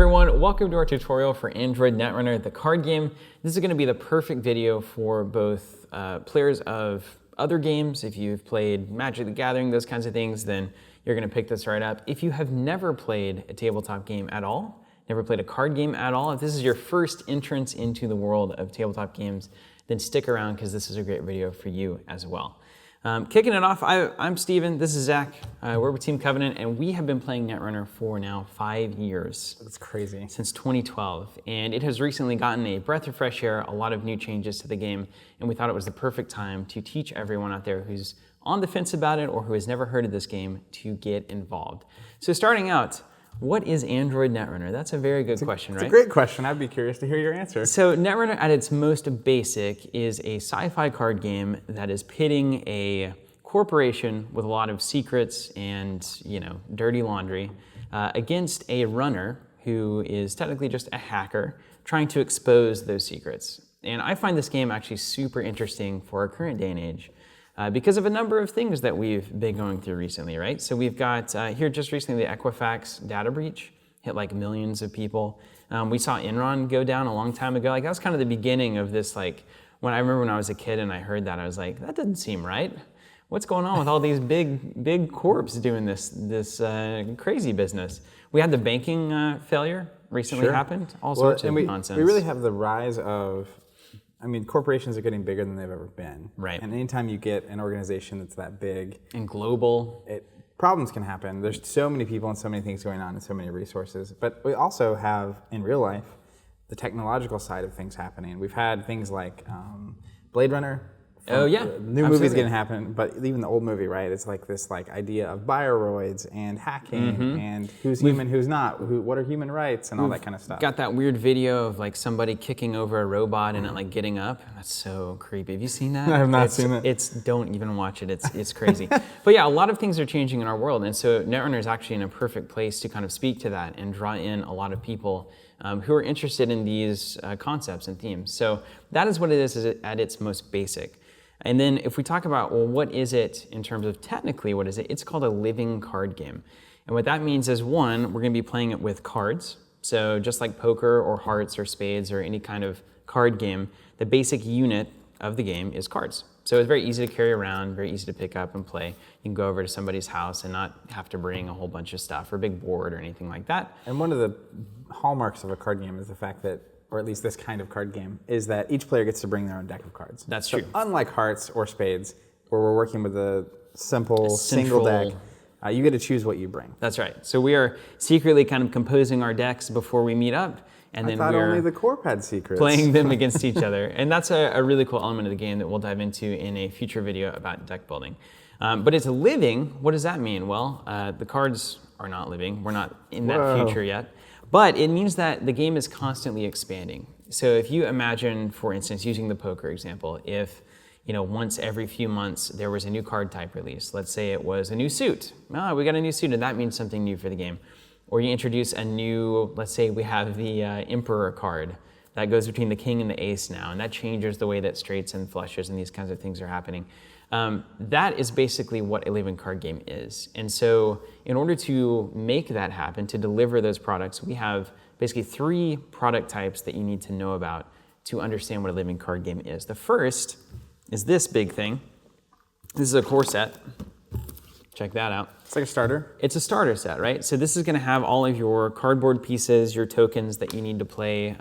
everyone, welcome to our tutorial for Android Netrunner, the card game. This is going to be the perfect video for both players of other games. If you've played Magic the Gathering, those kinds of things, then you're going to pick this right up. If you have never played a tabletop game at all, never played a card game at all, if this is your first entrance into the world of tabletop games, then stick around because this is a great video for you as well. Kicking it off, I'm Steven, this is Zach, we're with Team Covenant, and we have been playing Netrunner for now 5 years. That's crazy. Since 2012, and it has recently gotten a breath of fresh air, a lot of new changes to the game, and we thought it was the perfect time to teach everyone out there who's on the fence about it or who has never heard of this game to get involved. So starting out, what is Android Netrunner? That's a very good question, right? It's a great question. I'd be curious to hear your answer. So Netrunner at its most basic is a sci-fi card game that is pitting a corporation with a lot of secrets and, dirty laundry against a runner who is technically just a hacker trying to expose those secrets. And I find this game actually super interesting for our current day and age. Because of a number of things that we've been going through recently, right? So we've got here just recently the Equifax data breach hit like millions of people. We saw Enron go down a long time ago. Like that was kind of the beginning of this. Like when I remember when I was a kid and I heard that, I was like, that doesn't seem right. What's going on with all these big corps doing this crazy business? We had the banking failure recently happened. All sorts of nonsense. We really have the rise of. Corporations are getting bigger than they've ever been. Right. And anytime you get an organization that's that big and global, problems can happen. There's so many people and so many things going on and so many resources. But we also have, in real life, the technological side of things happening. We've had things like Blade Runner. Oh yeah, new movies gonna happen, but even the old movie, right? It's like this idea of bioroids and hacking and who's human, who's not, what are human rights and all that kind of stuff. Got that weird video of like somebody kicking over a robot and it like getting up. That's so creepy. Have you seen that? I have not seen it. Don't even watch it. It's crazy. But yeah, a lot of things are changing in our world, and so Netrunner is actually in a perfect place to kind of speak to that and draw in a lot of people who are interested in these concepts and themes. So that is what it is at its most basic. And then if we talk about, well, what is it in terms of technically, what is it? It's called a living card game. And what that means is, one, we're going to be playing it with cards. So just like poker or hearts or spades or any kind of card game, the basic unit of the game is cards. So it's very easy to carry around, very easy to pick up and play. You can go over to somebody's house and not have to bring a whole bunch of stuff or a big board or anything like that. And one of the hallmarks of a card game is the fact that, or at least this kind of card game, is that each player gets to bring their own deck of cards. That's true. Unlike hearts or spades, where we're working with a simple single deck, you get to choose what you bring. That's right. So we are secretly kind of composing our decks before we meet up, and then we're only the Corp had secrets. Playing them against each other. And that's a really cool element of the game that we'll dive into in a future video about deck building. But it's living. What does that mean? Well, the cards are not living. We're not in that future yet. But it means that the game is constantly expanding. So if you imagine, for instance, using the poker example, if once every few months there was a new card type released, let's say it was a new suit. We got a new suit, and that means something new for the game. Or you introduce a new, let's say we have the Emperor card that goes between the king and the ace now, and that changes the way that straights and flushes and these kinds of things are happening. That is basically what a living card game is. And so in order to make that happen, to deliver those products, we have basically 3 product types that you need to know about to understand what a living card game is. The first is this big thing. This is a core set. Check that out. It's like a starter? It's a starter set, right? So this is going to have all of your cardboard pieces, your tokens that you need to play,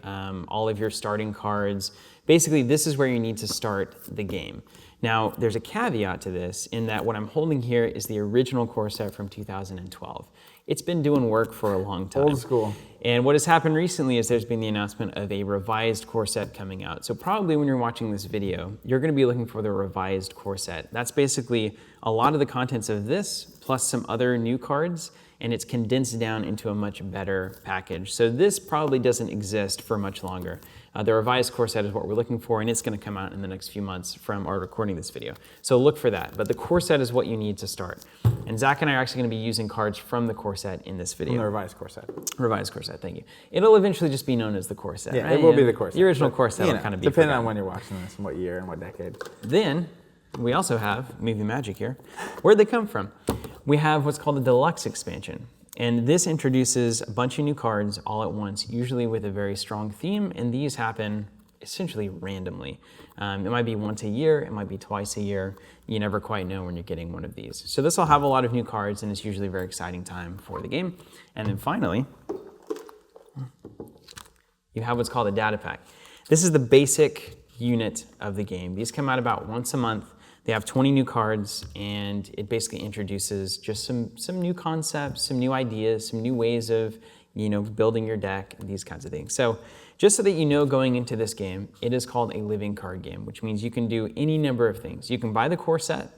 all of your starting cards. Basically, this is where you need to start the game. Now, there's a caveat to this in that what I'm holding here is the original core set from 2012. It's been doing work for a long time. Old school. And what has happened recently is there's been the announcement of a revised core set coming out. So probably when you're watching this video, you're going to be looking for the revised core set. That's basically a lot of the contents of this plus some other new cards, and it's condensed down into a much better package. So this probably doesn't exist for much longer. The revised core set is what we're looking for, and it's going to come out in the next few months from our recording this video. So look for that. But the core set is what you need to start. And Zach and I are actually going to be using cards from the core set in this video. From the revised core set. Revised core set, thank you. It'll eventually just be known as the core set, yeah, right? It will be the core set. The original core set will kind of be depending forgotten. on when you're watching this and what year and what decade. Then we also have Movie Magic here. Where'd they come from? We have what's called the Deluxe expansion. And this introduces a bunch of new cards all at once, usually with a very strong theme, and these happen essentially randomly. It might be once a year, it might be twice a year. You never quite know when you're getting one of these. So this will have a lot of new cards, and it's usually a very exciting time for the game. And then finally, you have what's called a data pack. This is the basic unit of the game. These come out about once a month. They have 20 new cards, and it basically introduces just some new concepts, some new ideas, some new ways of building your deck, and these kinds of things. So just so that you know going into this game, it is called a living card game, which means you can do any number of things. You can buy the core set,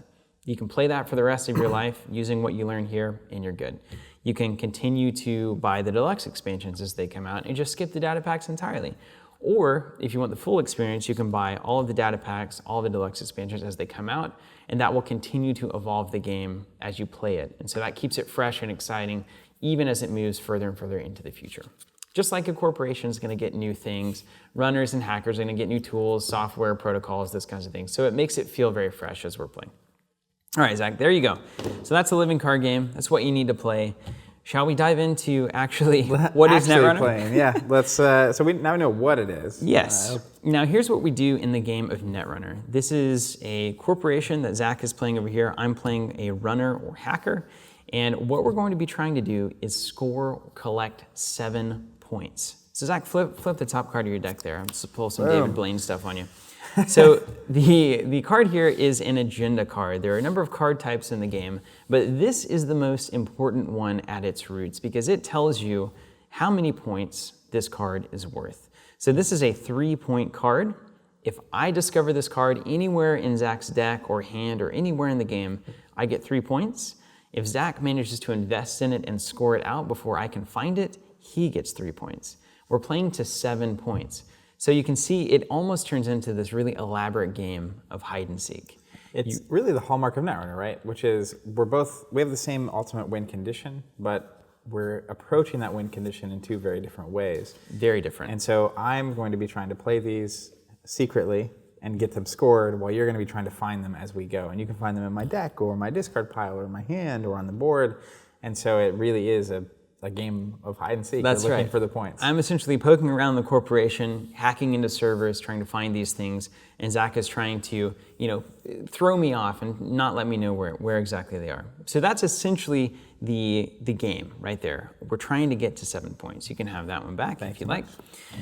you can play that for the rest of your life using what you learn here, and you're good. You can continue to buy the deluxe expansions as they come out and just skip the data packs entirely. Or if you want the full experience, you can buy all of the data packs, all the deluxe expansions as they come out, and that will continue to evolve the game as you play it. And so that keeps it fresh and exciting, even as it moves further and further into the future. Just like a corporation is going to get new things, runners and hackers are going to get new tools, software, protocols, those kinds of things. So it makes it feel very fresh as we're playing. All right, Zach, there you go. So that's a living card game. That's what you need to play. Shall we dive into actually what is Netrunner? Playing, yeah. Let's. So we now know what it is. Yes. Now here's what we do in the game of Netrunner. This is a corporation that Zach is playing over here. I'm playing a runner or hacker, and what we're going to be trying to do is collect 7 points. So Zach, flip the top card of your deck there. I'm just pull some David Blaine stuff on you. So the card here is an agenda card. There are a number of card types in the game, but this is the most important one at its roots because it tells you how many points this card is worth. So this is a 3-point card. If I discover this card anywhere in Zach's deck or hand or anywhere in the game, I get 3 points. If Zach manages to invest in it and score it out before I can find it, he gets 3 points. We're playing to 7 points. So you can see it almost turns into this really elaborate game of hide and seek. It's really the hallmark of Netrunner, right? Which is we have the same ultimate win condition, but we're approaching that win condition in 2 very different ways. Very different. And so I'm going to be trying to play these secretly and get them scored while you're going to be trying to find them as we go. And you can find them in my deck or my discard pile or my hand or on the board. And so it really is a game of hide and seek. That's You're looking right. for the points. I'm essentially poking around the corporation, hacking into servers, trying to find these things, and Zach is trying to, throw me off and not let me know where exactly they are. So that's essentially the game right there. We're trying to get to 7 points. You can have that one back if you like.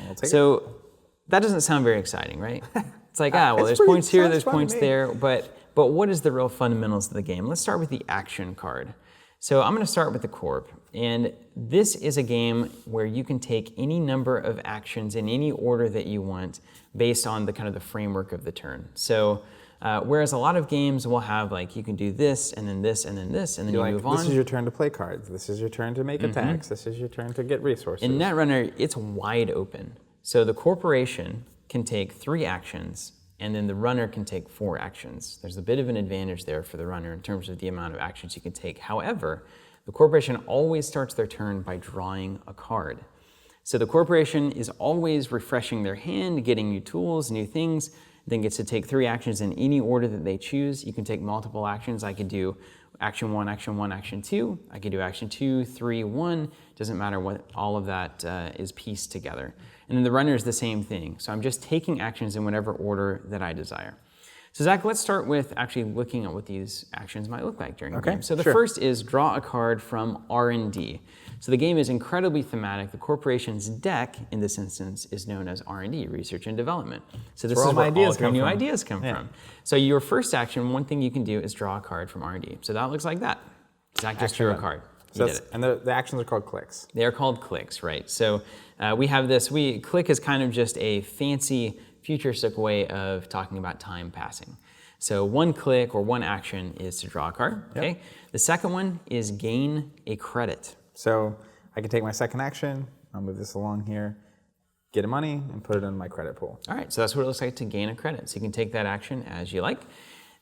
We'll take So that doesn't sound very exciting, right? It's like, It's there's pretty- points here, sounds there's fun to points me. there, but what is the real fundamentals of the game? Let's start with the action card. So I'm going to start with the Corp, and this is a game where you can take any number of actions in any order that you want based on the kind of the framework of the turn. So whereas a lot of games will have you can do this and then this and then this and then you move on. This is your turn to play cards. This is your turn to make attacks. This is your turn to get resources. In Netrunner, it's wide open. So the corporation can take 3 actions, and then the runner can take 4 actions. There's a bit of an advantage there for the runner in terms of the amount of actions you can take. However, the corporation always starts their turn by drawing a card. So the corporation is always refreshing their hand, getting new tools, new things, then gets to take 3 actions in any order that they choose. You can take multiple actions. I could do action 1, action 1, action 2. I could do action 2, 3, 1. Doesn't matter what all of that is pieced together. And then the runner is the same thing. So I'm just taking actions in whatever order that I desire. So Zach, let's start with actually looking at what these actions might look like during the game. So the first is draw a card from R&D. So the game is incredibly thematic. The corporation's deck, in this instance, is known as R&D, Research and Development. So this is where all of your new ideas come from. So your first action, one thing you can do is draw a card from R&D. So that looks like that. Zach just drew a card. So and the actions are called clicks. They are called clicks, right? So we have this, click is kind of just a fancy futuristic way of talking about time passing. So one click or one action is to draw a card, okay? The second one is gain a credit. So I can take my second action, I'll move this along here, get money, and put it in my credit pool. All right, so that's what it looks like to gain a credit. So you can take that action as you like.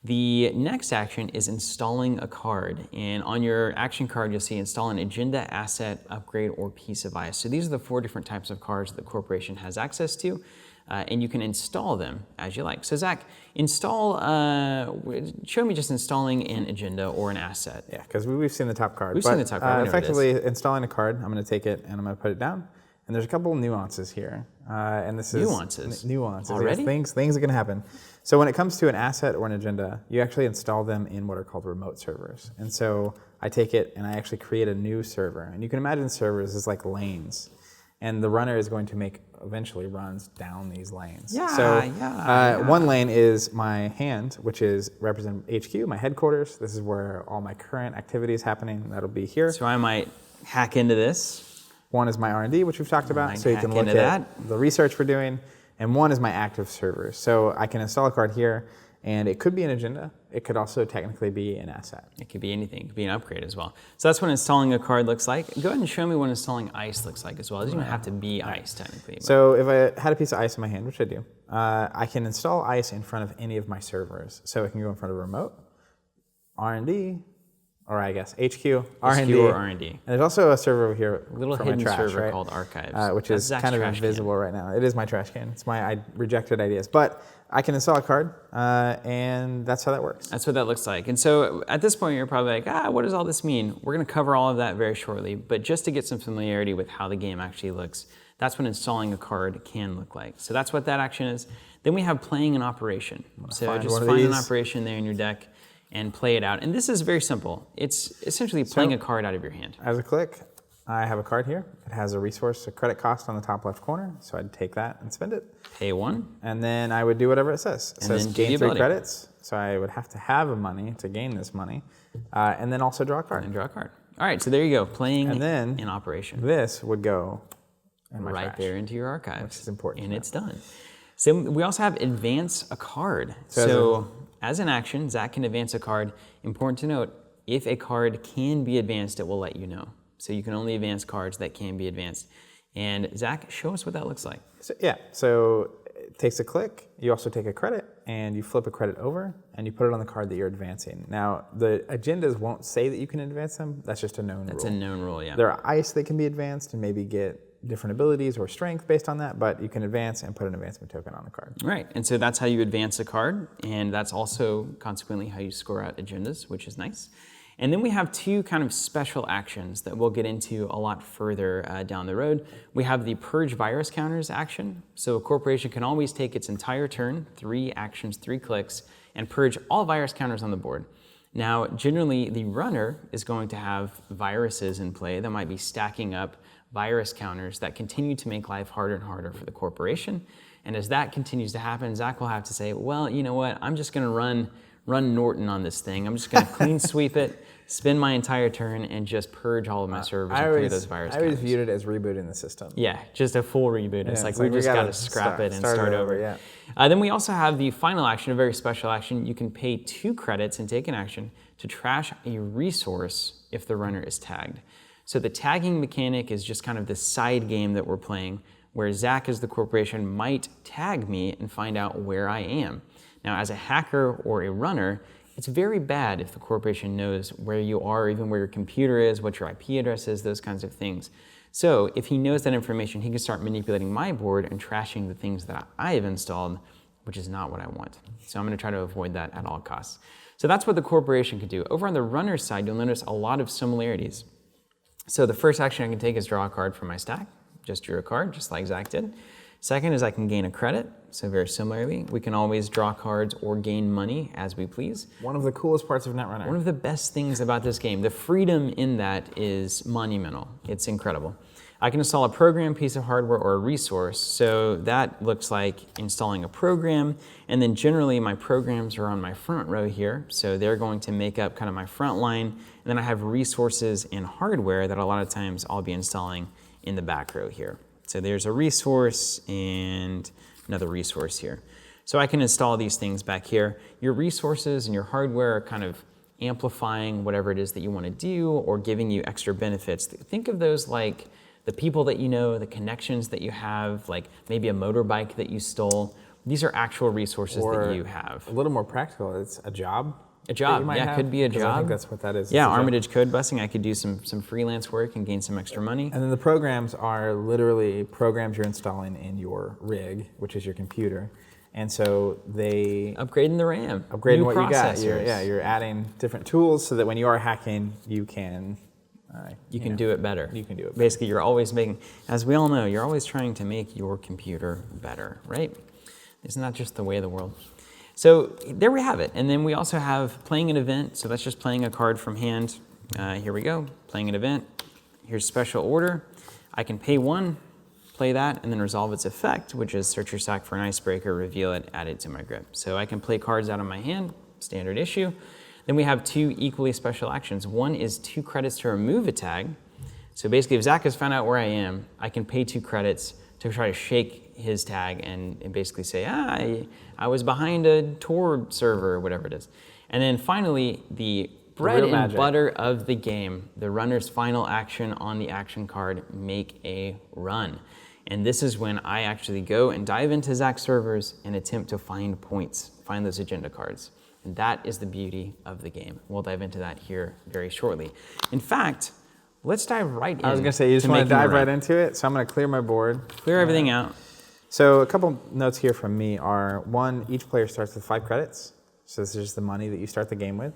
The next action is installing a card. And on your action card, you'll see install an agenda, asset, upgrade, or piece of ice. So these are the 4 different types of cards that the corporation has access to. and you can install them as you like. So Zach, show me just installing an agenda or an asset. Yeah, because we've seen the top card. We've seen the top card. Effectively, installing a card, I'm going to take it and I'm going to put it down. And there's a couple nuances here. And this is nuances. Already? Yes, things are going to happen. So when it comes to an asset or an agenda, you actually install them in what are called remote servers. And so I take it and I actually create a new server. And you can imagine servers as like lanes. And the runner is going to make eventually runs down these lanes. One lane is my hand, which is represent HQ, my headquarters. This is where all my current activity is happening. That'll be here. So I might hack into this. One is my R&D, which we've talked about, so you can look at the research we're doing. And one is my active servers. So I can install a card here, and it could be an agenda. It could also technically be an asset. It could be anything. It could be an upgrade as well. So that's what installing a card looks like. Go ahead and show me what installing ice looks like as well. It doesn't even have to be ice, technically. So if I had a piece of ice in my hand, which I do, I can install ice in front of any of my servers. So it can go in front of remote, R&D, or I guess HQ, R&D. or R&D. And there's also a server over here, a little hidden server called Archives, which is kind of invisible right now. It is my trash can. It's my rejected ideas, but I can install a card, and that's how that works. That's what that looks like. And so at this point, you're probably like, what does all this mean? We're going to cover all of that very shortly, but just to get some familiarity with how the game actually looks, that's what installing a card can look like. So that's what that action is. Then we have playing an operation. So just find an operation there in your deck and play it out. And this is very simple. It's essentially playing a card out of your hand. As a click, I have a card here. It has a resource, a credit cost on the top left corner. So I'd take that and spend it. Pay 1. And then I would do whatever it says. It says gain 3 ability. credits. So I would have to have a money to gain this money. And then also draw a card. And draw a card. All right, so there you go, playing an operation. This would go in my trash, there into your archives. which is important. And it's done. So we also have advance a card. So as an action, Zach can advance a card. Important to note, if a card can be advanced, it will let you know. So you can only advance cards that can be advanced. And Zach, show us what that looks like. So it takes a click. You also take a credit, and you flip a credit over, and you put it on the card that you're advancing. Now, the agendas won't say that you can advance them. That's just a known rule. That's a known rule, yeah. There are ice that can be advanced and maybe get different abilities or strength based on that, but you can advance and put an advancement token on the card. Right, and so that's how you advance a card, and that's also consequently how you score out agendas, which is nice. And then we have 2 kind of special actions that we'll get into a lot further down the road. We have the Purge virus counters action. So a corporation can always take its entire turn, 3 actions, 3 clicks, and purge all virus counters on the board. Now, generally, the runner is going to have viruses in play that might be stacking up virus counters that continue to make life harder and harder for the corporation. And as that continues to happen, Zach will have to say, well, you know what, I'm just going to run Norton on this thing. I'm just going to clean sweep it, spend my entire turn, and just purge all of my servers and clear those virus counters. I always viewed it as rebooting the system. Yeah, just a full reboot. It's like we just got to scrap it and start over. Yeah. Then we also have the final action, a very special action. You can pay 2 credits and take an action to trash a resource if the runner is tagged. So the tagging mechanic is just kind of this side game that we're playing where Zach as the corporation might tag me and find out where I am. Now as a hacker or a runner, it's very bad if the corporation knows where you are, even where your computer is, what your IP address is, those kinds of things. So if he knows that information, he can start manipulating my board and trashing the things that I have installed, which is not what I want. So I'm going to try to avoid that at all costs. So that's what the corporation could do. Over on the runner side, you'll notice a lot of similarities. So the first action I can take is draw a card from my stack. Just drew a card, just like Zach did. Second is I can gain a credit. So very similarly, we can always draw cards or gain money as we please. One of the coolest parts of Netrunner. One of the best things about this game. The freedom in that is monumental. It's incredible. I can install a program, piece of hardware, or a resource. So that looks like installing a program. And then generally my programs are on my front row here. So they're going to make up kind of my front line. And then I have resources and hardware that a lot of times I'll be installing in the back row here. So there's a resource and another resource here. So I can install these things back here. Your resources and your hardware are kind of amplifying whatever it is that you want to do or giving you extra benefits. Think of those like the people that you know, the connections that you have, like maybe a motorbike that you stole. These are actual resources that you have. A little more practical, it's a job. A job, you might have? could be a 'Cause job. I think that's what that is. Yeah, It's a job. Armitage code busting. I could do some freelance work and gain some extra money. And then the programs are literally programs you're installing in your rig, which is your computer. And so they Upgrading the RAM. upgrading new what you got. processors. You're adding different tools so that when you are hacking, you can do it better. You can do it better. Basically, you're always making, as we all know, you're always trying to make your computer better, right? Isn't that just the way of the world? So there we have it. And then we also have playing an event. So that's just playing a card from hand. Here we go, playing an event. Here's special order. I can pay 1, play that, and then resolve its effect, which is search your stack for an icebreaker, reveal it, add it to my grip. So I can play cards out of my hand, standard issue. Then we have 2 equally special actions. One is 2 credits to remove a tag. So basically, if Zach has found out where I am, I can pay 2 credits to try to shake his tag and basically say, I was behind a Tor server, or whatever it is. And then finally, the bread and butter of the game, the runner's final action on the action card, make a run. And this is when I actually go and dive into Zach's servers and attempt to find points, find those agenda cards. And that is the beauty of the game. We'll dive into that here very shortly. In fact, let's dive right in. I was going to say, you just want to dive right into it? So I'm going to clear my board. Clear everything out. So a couple notes here from me are, 1, each player starts with 5 credits. So this is just the money that you start the game with.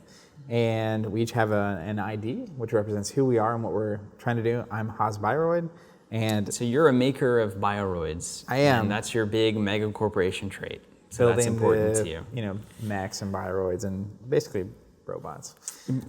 And we each have an ID, which represents who we are and what we're trying to do. I'm Hasbiroid. And so you're a maker of bioroids. I am. And that's your big mega corporation trait. So that's important to you. Mechs and bioroids and basically robots.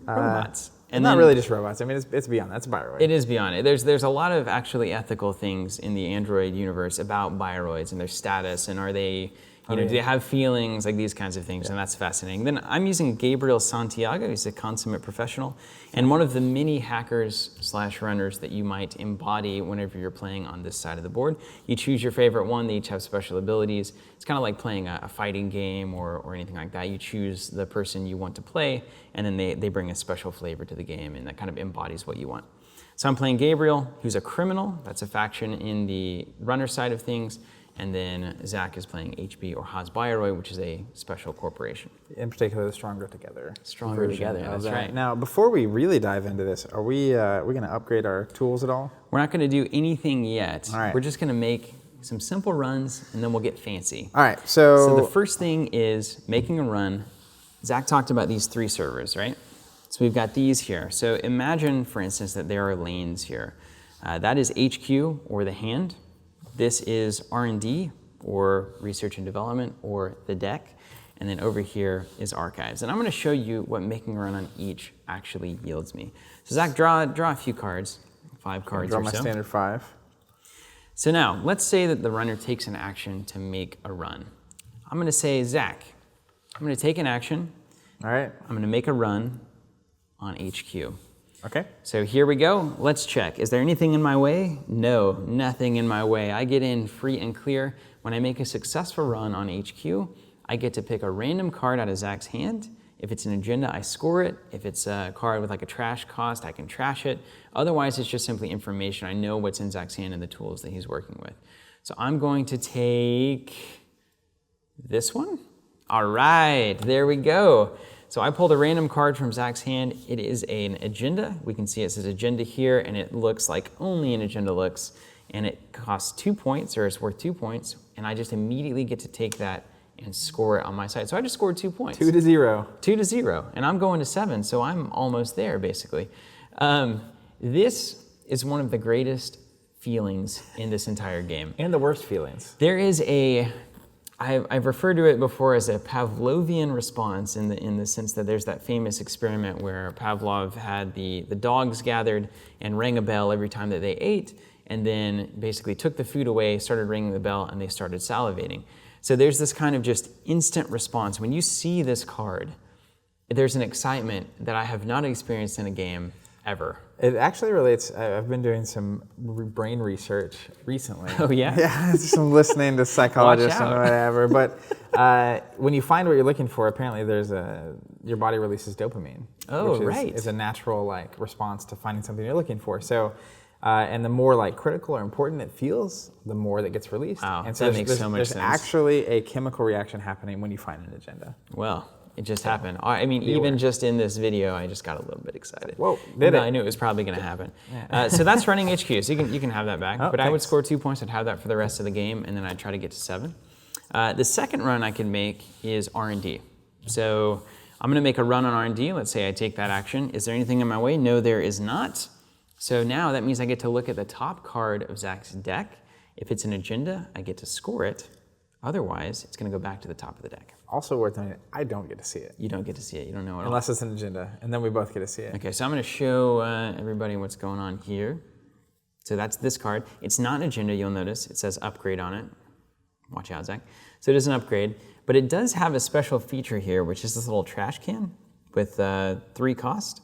Robots. And not really just robots. I mean, it's beyond. That's bioroid. It is beyond it. There's a lot of actually ethical things in the Android universe about bioroids and their status, and are they, do they have feelings, like these kinds of things, and that's fascinating. Then I'm using Gabriel Santiago. He's a consummate professional, and one of the many hackers/runners that you might embody whenever you're playing on this side of the board. You choose your favorite one. They each have special abilities. It's kind of like playing a fighting game or anything like that. You choose the person you want to play, and then they bring a special flavor to the game, and that kind of embodies what you want. So I'm playing Gabriel, who's a criminal. That's a faction in the runner side of things. And then Zach is playing HB or Hasbiroid, which is a special corporation. In particular, the Stronger Together. Stronger Together, that's right. Now, before we really dive into this, are we going to upgrade our tools at all? We're not going to do anything yet. All right. We're just going to make some simple runs, and then we'll get fancy. All right, so the first thing is making a run. Zach talked about these 3 servers, right? So we've got these here. So imagine, for instance, that there are lanes here. That is HQ, or the hand. This is R&D, or research and development, or the deck. And then over here is archives. And I'm going to show you what making a run on each actually yields me. So Zach, draw a few cards, 5 cards or so. Draw my standard 5. So now, let's say that the runner takes an action to make a run. I'm going to say, Zach, I'm going to take an action. All right. I'm going to make a run on HQ. Okay. So here we go. Let's check. Is there anything in my way? No, nothing in my way. I get in free and clear. When I make a successful run on HQ, I get to pick a random card out of Zach's hand. If it's an agenda, I score it. If it's a card with like a trash cost, I can trash it. Otherwise, it's just simply information. I know what's in Zach's hand and the tools that he's working with. So I'm going to take this one. All right, there we go. So I pulled a random card from Zach's hand. It is an agenda. We can see it says agenda here, and it looks like only an agenda looks. And it costs 2 points, or it's worth 2 points. And I just immediately get to take that and score it on my side. So I just scored 2 points. 2-0. 2-0. And I'm going to 7, so I'm almost there, basically. This is one of the greatest feelings in this entire game. And the worst feelings. There is I've referred to it before as a Pavlovian response in the sense that there's that famous experiment where Pavlov had the dogs gathered and rang a bell every time that they ate, and then basically took the food away, started ringing the bell, and they started salivating. So there's this kind of just instant response. When you see this card, there's an excitement that I have not experienced in a game ever. It actually relates. I've been doing some brain research recently. Oh, yeah? Yeah, some listening to psychologists and whatever. But when you find what you're looking for, apparently your body releases dopamine. Oh, which is a natural response to finding something you're looking for. So, and the more critical or important it feels, the more that gets released. Wow, and so that makes so much sense. There's actually a chemical reaction happening when you find an agenda. Well, It just happened. I mean, even just in this video, I just got a little bit excited. Whoa, did it? I knew it was probably going to happen. So that's running HQ, so you can have that back. Oh, but I would thanks. score 2 points. I'd have that for the rest of the game, and then I'd try to get to 7. The second run I can make is R&D. So I'm going to make a run on R&D. Let's say I take that action. Is there anything in my way? No, there is not. So now that means I get to look at the top card of Zach's deck. If it's an agenda, I get to score it. Otherwise, it's going to go back to the top of the deck. Also worth noting, I don't get to see it. You don't get to see it. You don't know at all. Unless it's an agenda, and then we both get to see it. Okay, so I'm going to show everybody what's going on here. So that's this card. It's not an agenda, you'll notice. It says upgrade on it. Watch out, Zach. So it is an upgrade, but it does have a special feature here, which is this little trash can with 3 cost.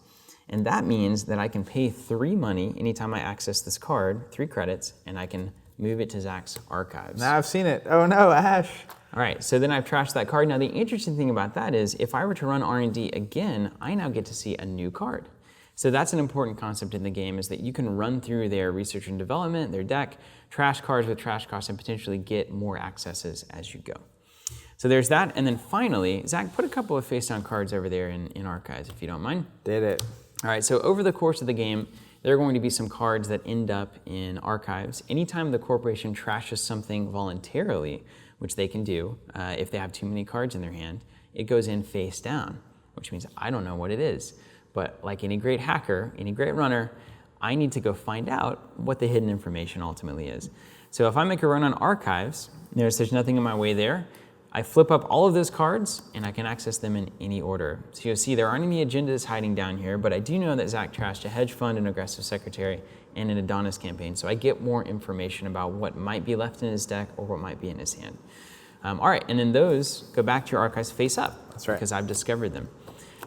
And that means that I can pay 3 money anytime I access this card, 3 credits, and I can move it to Zach's archives. Now I've seen it. Oh no, Ash. All right, so then I've trashed that card. Now the interesting thing about that is if I were to run R&D again, I now get to see a new card. So that's an important concept in the game, is that you can run through their research and development, their deck, trash cards with trash costs, and potentially get more accesses as you go. So there's that, and then finally, Zach, put a couple of face-down cards over there in archives, if you don't mind. Did it. All right, so over the course of the game, there are going to be some cards that end up in archives. Anytime the corporation trashes something voluntarily, which they can do if they have too many cards in their hand, it goes in face down, which means I don't know what it is. But like any great hacker, any great runner, I need to go find out what the hidden information ultimately is. So if I make a run on archives, notice there's nothing in my way there. I flip up all of those cards, and I can access them in any order. So you'll see there aren't any agendas hiding down here, but I do know that Zach trashed a hedge fund, an aggressive secretary, and an Adonis campaign. So I get more information about what might be left in his deck or what might be in his hand. All right, and then those go back to your archives face up. That's right. Because I've discovered them.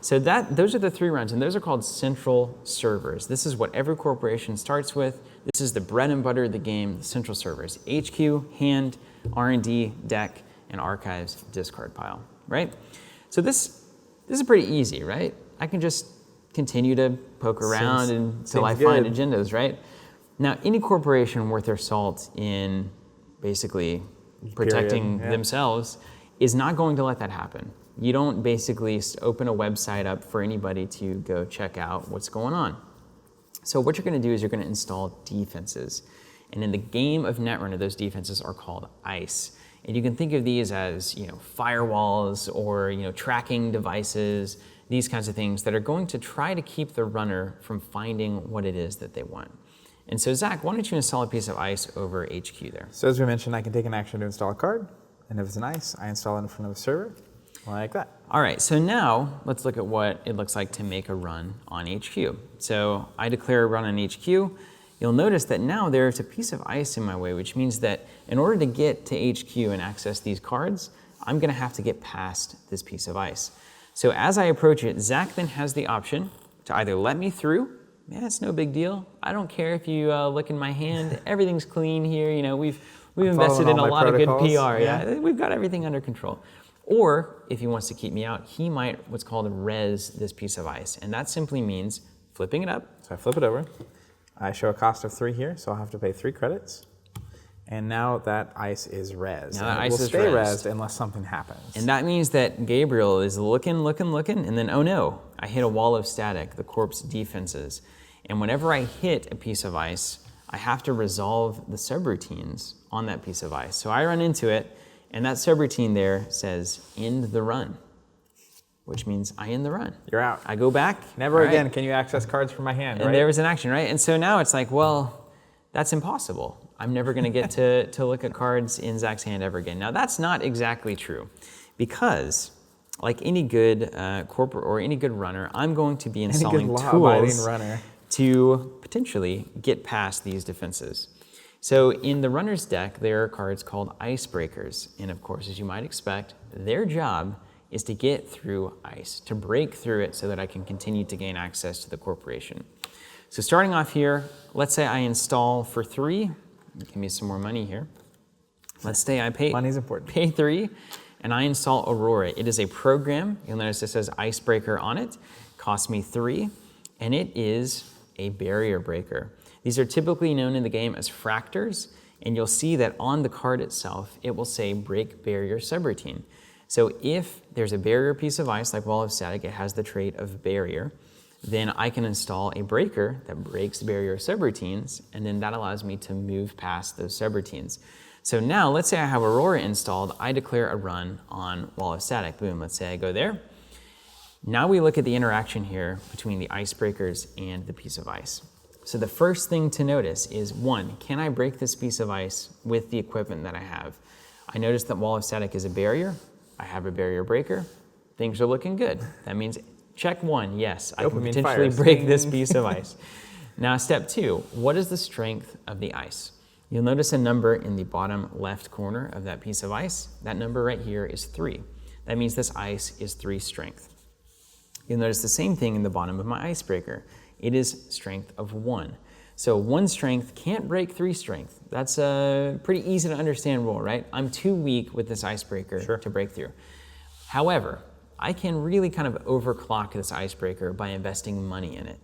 So those are the 3 runs, and those are called central servers. This is what every corporation starts with. This is the bread and butter of the game, the central servers. HQ, hand, R&D, deck, and archives discard pile, right? So this is pretty easy, right? I can just continue to poke around until I find agendas, right? Now, any corporation worth their salt in basically protecting themselves is not going to let that happen. You don't basically open a website up for anybody to go check out what's going on. So what you're going to do is you're going to install defenses. And in the game of Netrunner, those defenses are called ICE. And you can think of these as, firewalls or, tracking devices, these kinds of things that are going to try to keep the runner from finding what it is that they want. And so, Zach, why don't you install a piece of ICE over HQ there? So as we mentioned, I can take an action to install a card, and if it's an ICE, I install it in front of a server, like that. All right, so now let's look at what it looks like to make a run on HQ. So I declare a run on HQ. You'll notice that now there's a piece of ICE in my way, which means that in order to get to HQ and access these cards, I'm going to have to get past this piece of ICE. So as I approach it, Zach then has the option to either let me through. Yeah, it's no big deal. I don't care if you look in my hand. Everything's clean here. We've invested in a lot of good PR. Yeah, we've got everything under control. Or if he wants to keep me out, he might what's called res this piece of ICE, and that simply means flipping it up. So I flip it over. I show a cost of 3 here, so I'll have to pay 3 credits. And now that ICE is res. Now that and ICE it will is stay rezzed. rezzed unless something happens. And that means that Gabriel is looking, and then, oh no, I hit a wall of static, the Corp's defenses. And whenever I hit a piece of ICE, I have to resolve the subroutines on that piece of ICE. So I run into it, and that subroutine there says, end the run, which means I end the run. You're out. I go back. Never again can you access cards from my hand, and right? there was an action, right? And so now it's like, well, that's impossible. I'm never going to get to look at cards in Zach's hand ever again. Now, that's not exactly true, because like any good corporate or any good runner, I'm going to be installing tools to potentially get past these defenses. So in the runner's deck, there are cards called icebreakers. And of course, as you might expect, their job is to get through ice, to break through it so that I can continue to gain access to the corporation. So starting off here, let's say I install for 3. Give me some more money here. Let's say I Money's important. pay 3, and I install Aurora. It is a program. You'll notice it says Icebreaker on it. Costs me 3, and it is a barrier breaker. These are typically known in the game as fractors, and you'll see that on the card itself, it will say break barrier subroutine. So if there's a barrier piece of ice, like Wall of Static, it has the trait of barrier, then I can install a breaker that breaks barrier subroutines, and then that allows me to move past those subroutines. So now, let's say I have Aurora installed, I declare a run on Wall of Static. Boom, let's say I go there. Now we look at the interaction here between the icebreakers and the piece of ice. So the first thing to notice is, one, can I break this piece of ice with the equipment that I have? I notice that Wall of Static is a barrier. I have a barrier breaker. Things are looking good. That means check one, yes, I can potentially break this piece of ice. Now step two, what is the strength of the ice? You'll notice a number in the bottom left corner of that piece of ice. That number right here is 3. That means this ice is 3 strength. You'll notice the same thing in the bottom of my icebreaker. It is strength of 1. So 1 strength can't break 3 strength. That's a pretty easy to understand rule, right? I'm too weak with this icebreaker to break through. However, I can really kind of overclock this icebreaker by investing money in it.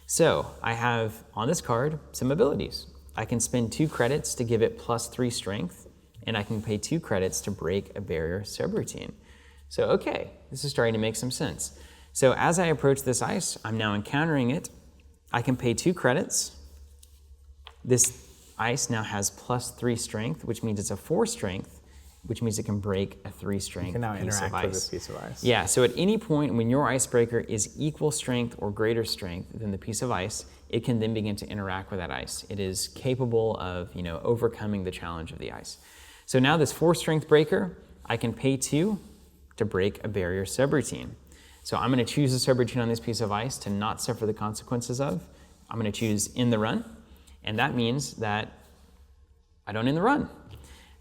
So I have on this card some abilities. I can spend 2 credits to give it plus 3 strength, and I can pay 2 credits to break a barrier subroutine. So okay, this is starting to make some sense. So as I approach this ice, I'm now encountering it. I can pay 2 credits. This ice now has plus 3 strength, which means it's a 4 strength, which means it can break a 3 strength you can now piece interact of ice. with this piece of ice. Yeah, so at any point when your icebreaker is equal strength or greater strength than the piece of ice, it can then begin to interact with that ice. It is capable of, overcoming the challenge of the ice. So now this 4 strength breaker, I can pay 2 to break a barrier subroutine. So I'm going to choose a subroutine on this piece of ice to not suffer the consequences of. I'm going to choose in the run, and that means that I don't end the run.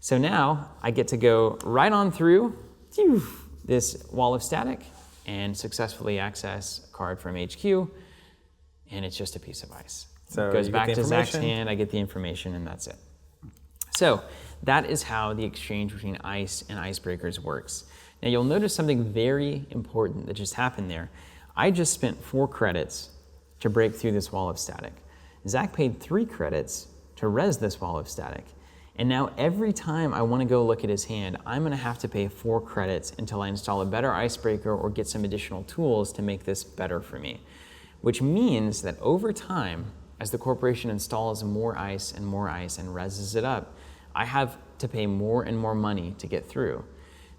So now I get to go right on through this Wall of Static and successfully access a card from HQ, and it's just a piece of ice. So it goes you back get the to Zach's information. hand, I get the information, and that's it. So that is how the exchange between ice and icebreakers works. Now you'll notice something very important that just happened there. I just spent 4 credits to break through this Wall of Static. Zach paid 3 credits to res this Wall of Static. And now every time I want to go look at his hand, I'm going to have to pay 4 credits until I install a better icebreaker or get some additional tools to make this better for me. Which means that over time, as the corporation installs more ice and reses it up, I have to pay more and more money to get through.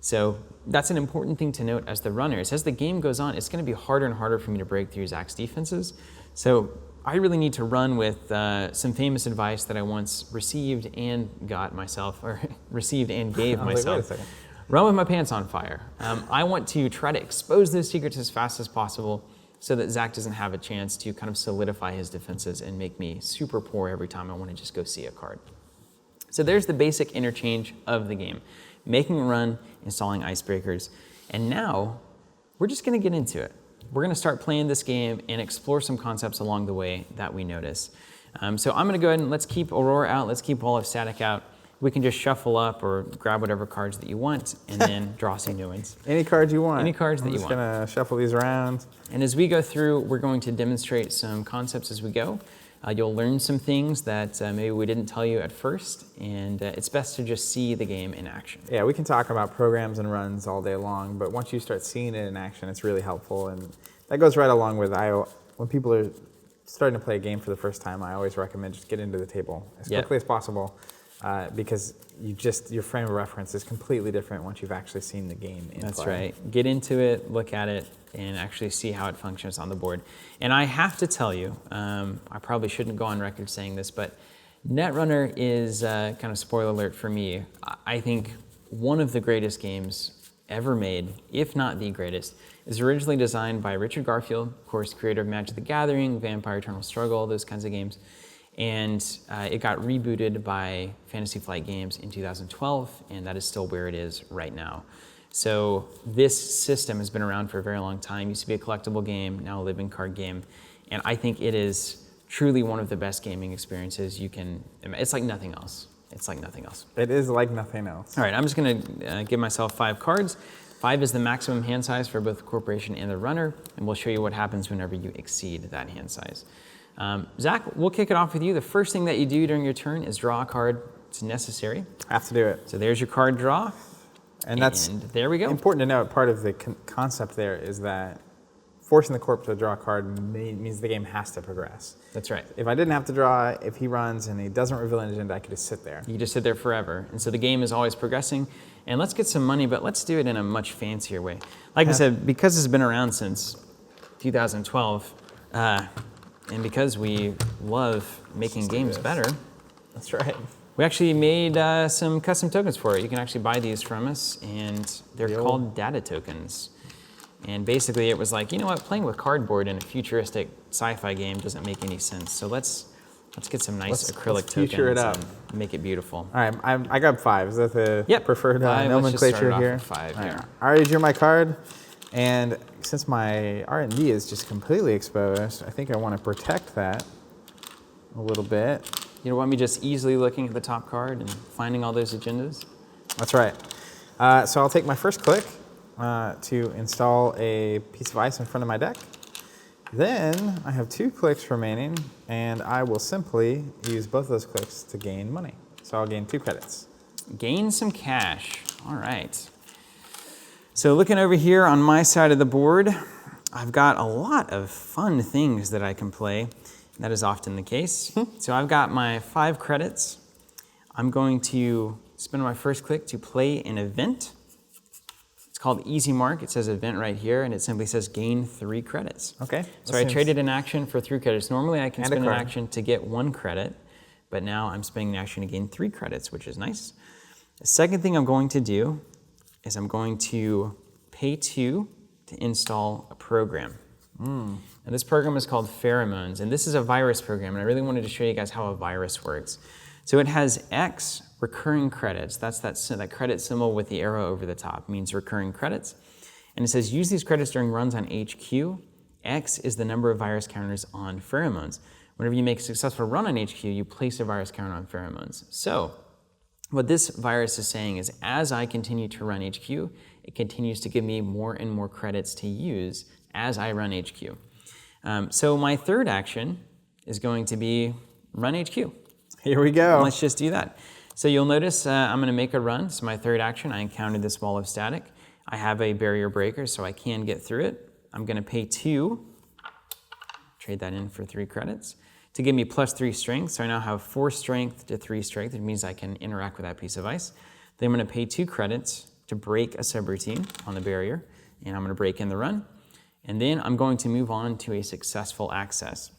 So that's an important thing to note as the runners. As the game goes on, it's going to be harder and harder for me to break through Zach's defenses. So I really need to run with some famous advice that I once received and got myself, or received and gave myself. Wait a second. Run with my pants on fire. I want to try to expose those secrets as fast as possible so that Zach doesn't have a chance to kind of solidify his defenses and make me super poor every time I want to just go see a card. So there's the basic interchange of the game. Making a run, installing icebreakers, and now we're just going to get into it. We're going to start playing this game and explore some concepts along the way that we notice. So I'm going to go ahead and let's keep Aurora out, let's keep Wall of Static out. We can just shuffle up or grab whatever cards that you want and then draw some new ones. Any cards you want. Any cards that you want. I'm just going to shuffle these around. And as we go through, we're going to demonstrate some concepts as we go. You'll learn some things that maybe we didn't tell you at first, and it's best to just see the game in action. Yeah, we can talk about programs and runs all day long, but once you start seeing it in action, it's really helpful. And that goes right along with when people are starting to play a game for the first time, I always recommend just get into the table as quickly as possible, because your frame of reference is completely different once you've actually seen the game in play. That's right. Get into it, look at it, and actually see how it functions on the board. And I have to tell you, I probably shouldn't go on record saying this, but Netrunner is, kind of spoiler alert for me, I think one of the greatest games ever made, if not the greatest. Is originally designed by Richard Garfield, of course, creator of Magic the Gathering, Vampire Eternal Struggle, those kinds of games. And it got rebooted by Fantasy Flight Games in 2012, and that is still where it is right now. So this system has been around for a very long time. It used to be a collectible game, now a living card game. And I think it is truly one of the best gaming experiences you can, it's like nothing else. It's like nothing else. It is like nothing else. All right, I'm just gonna give myself 5 cards. 5 is the maximum hand size for both the corporation and the runner, and we'll show you what happens whenever you exceed that hand size. Zach, we'll kick it off with you. The first thing that you do during your turn is draw a card. It's necessary. Have to do it. So there's your card draw. And that's there we go. important to note. Part of the concept there is that forcing the Corp to draw a card means the game has to progress. That's right. If I didn't have to draw, if he runs and he doesn't reveal an agenda, I could just sit there. You just sit there forever. And so the game is always progressing. And let's get some money, but let's do it in a much fancier way. Like I said, because it's been around since 2012, and because we love making games better, That's right. we actually made some custom tokens for it. You can actually buy these from us, and they're called data tokens. And basically it was like, you know what, playing with cardboard in a futuristic sci-fi game doesn't make any sense. So let's get some nice acrylic tokens future it up. and make it beautiful. All right, I got 5. Is that the preferred nomenclature here? Let's just start it off with 5 here. Right. I already drew my card, and since my R&D is just completely exposed, I think I want to protect that a little bit. You don't want me just easily looking at the top card and finding all those agendas? That's right. So I'll take my first click to install a piece of ice in front of my deck. Then I have 2 clicks remaining, and I will simply use both of those clicks to gain money. So I'll gain 2 credits. Gain some cash. All right. So looking over here on my side of the board, I've got a lot of fun things that I can play. That is often the case. So I've got my 5 credits. I'm going to spend my first click to play an event. It's called Easy Mark. It says event right here, and it simply says gain 3 credits. Okay. So I traded an action for 3 credits. Normally I can spend an action to get 1 credit, but now I'm spending the action to gain 3 credits, which is nice. The second thing I'm going to do is I'm going to pay 2 to install a program. And this program is called Pheromones, and this is a virus program, and I really wanted to show you guys how a virus works. So it has X recurring credits. That's that credit symbol with the arrow over the top. It means recurring credits. And it says use these credits during runs on HQ. X is the number of virus counters on Pheromones. Whenever you make a successful run on HQ, you place a virus counter on Pheromones. So what this virus is saying is as I continue to run HQ, it continues to give me more and more credits to use as I run HQ. So my third action is going to be run HQ. Here we go. Let's just do that. So you'll notice I'm going to make a run. So my third action, I encountered this wall of static. I have a barrier breaker, so I can get through it. I'm going to pay 2, trade that in for 3 credits, to give me +3 strength. So I now have 4 strength to 3 strength. It means I can interact with that piece of ice. Then I'm going to pay 2 credits to break a subroutine on the barrier, and I'm going to break in the run. And then I'm going to move on to a successful access.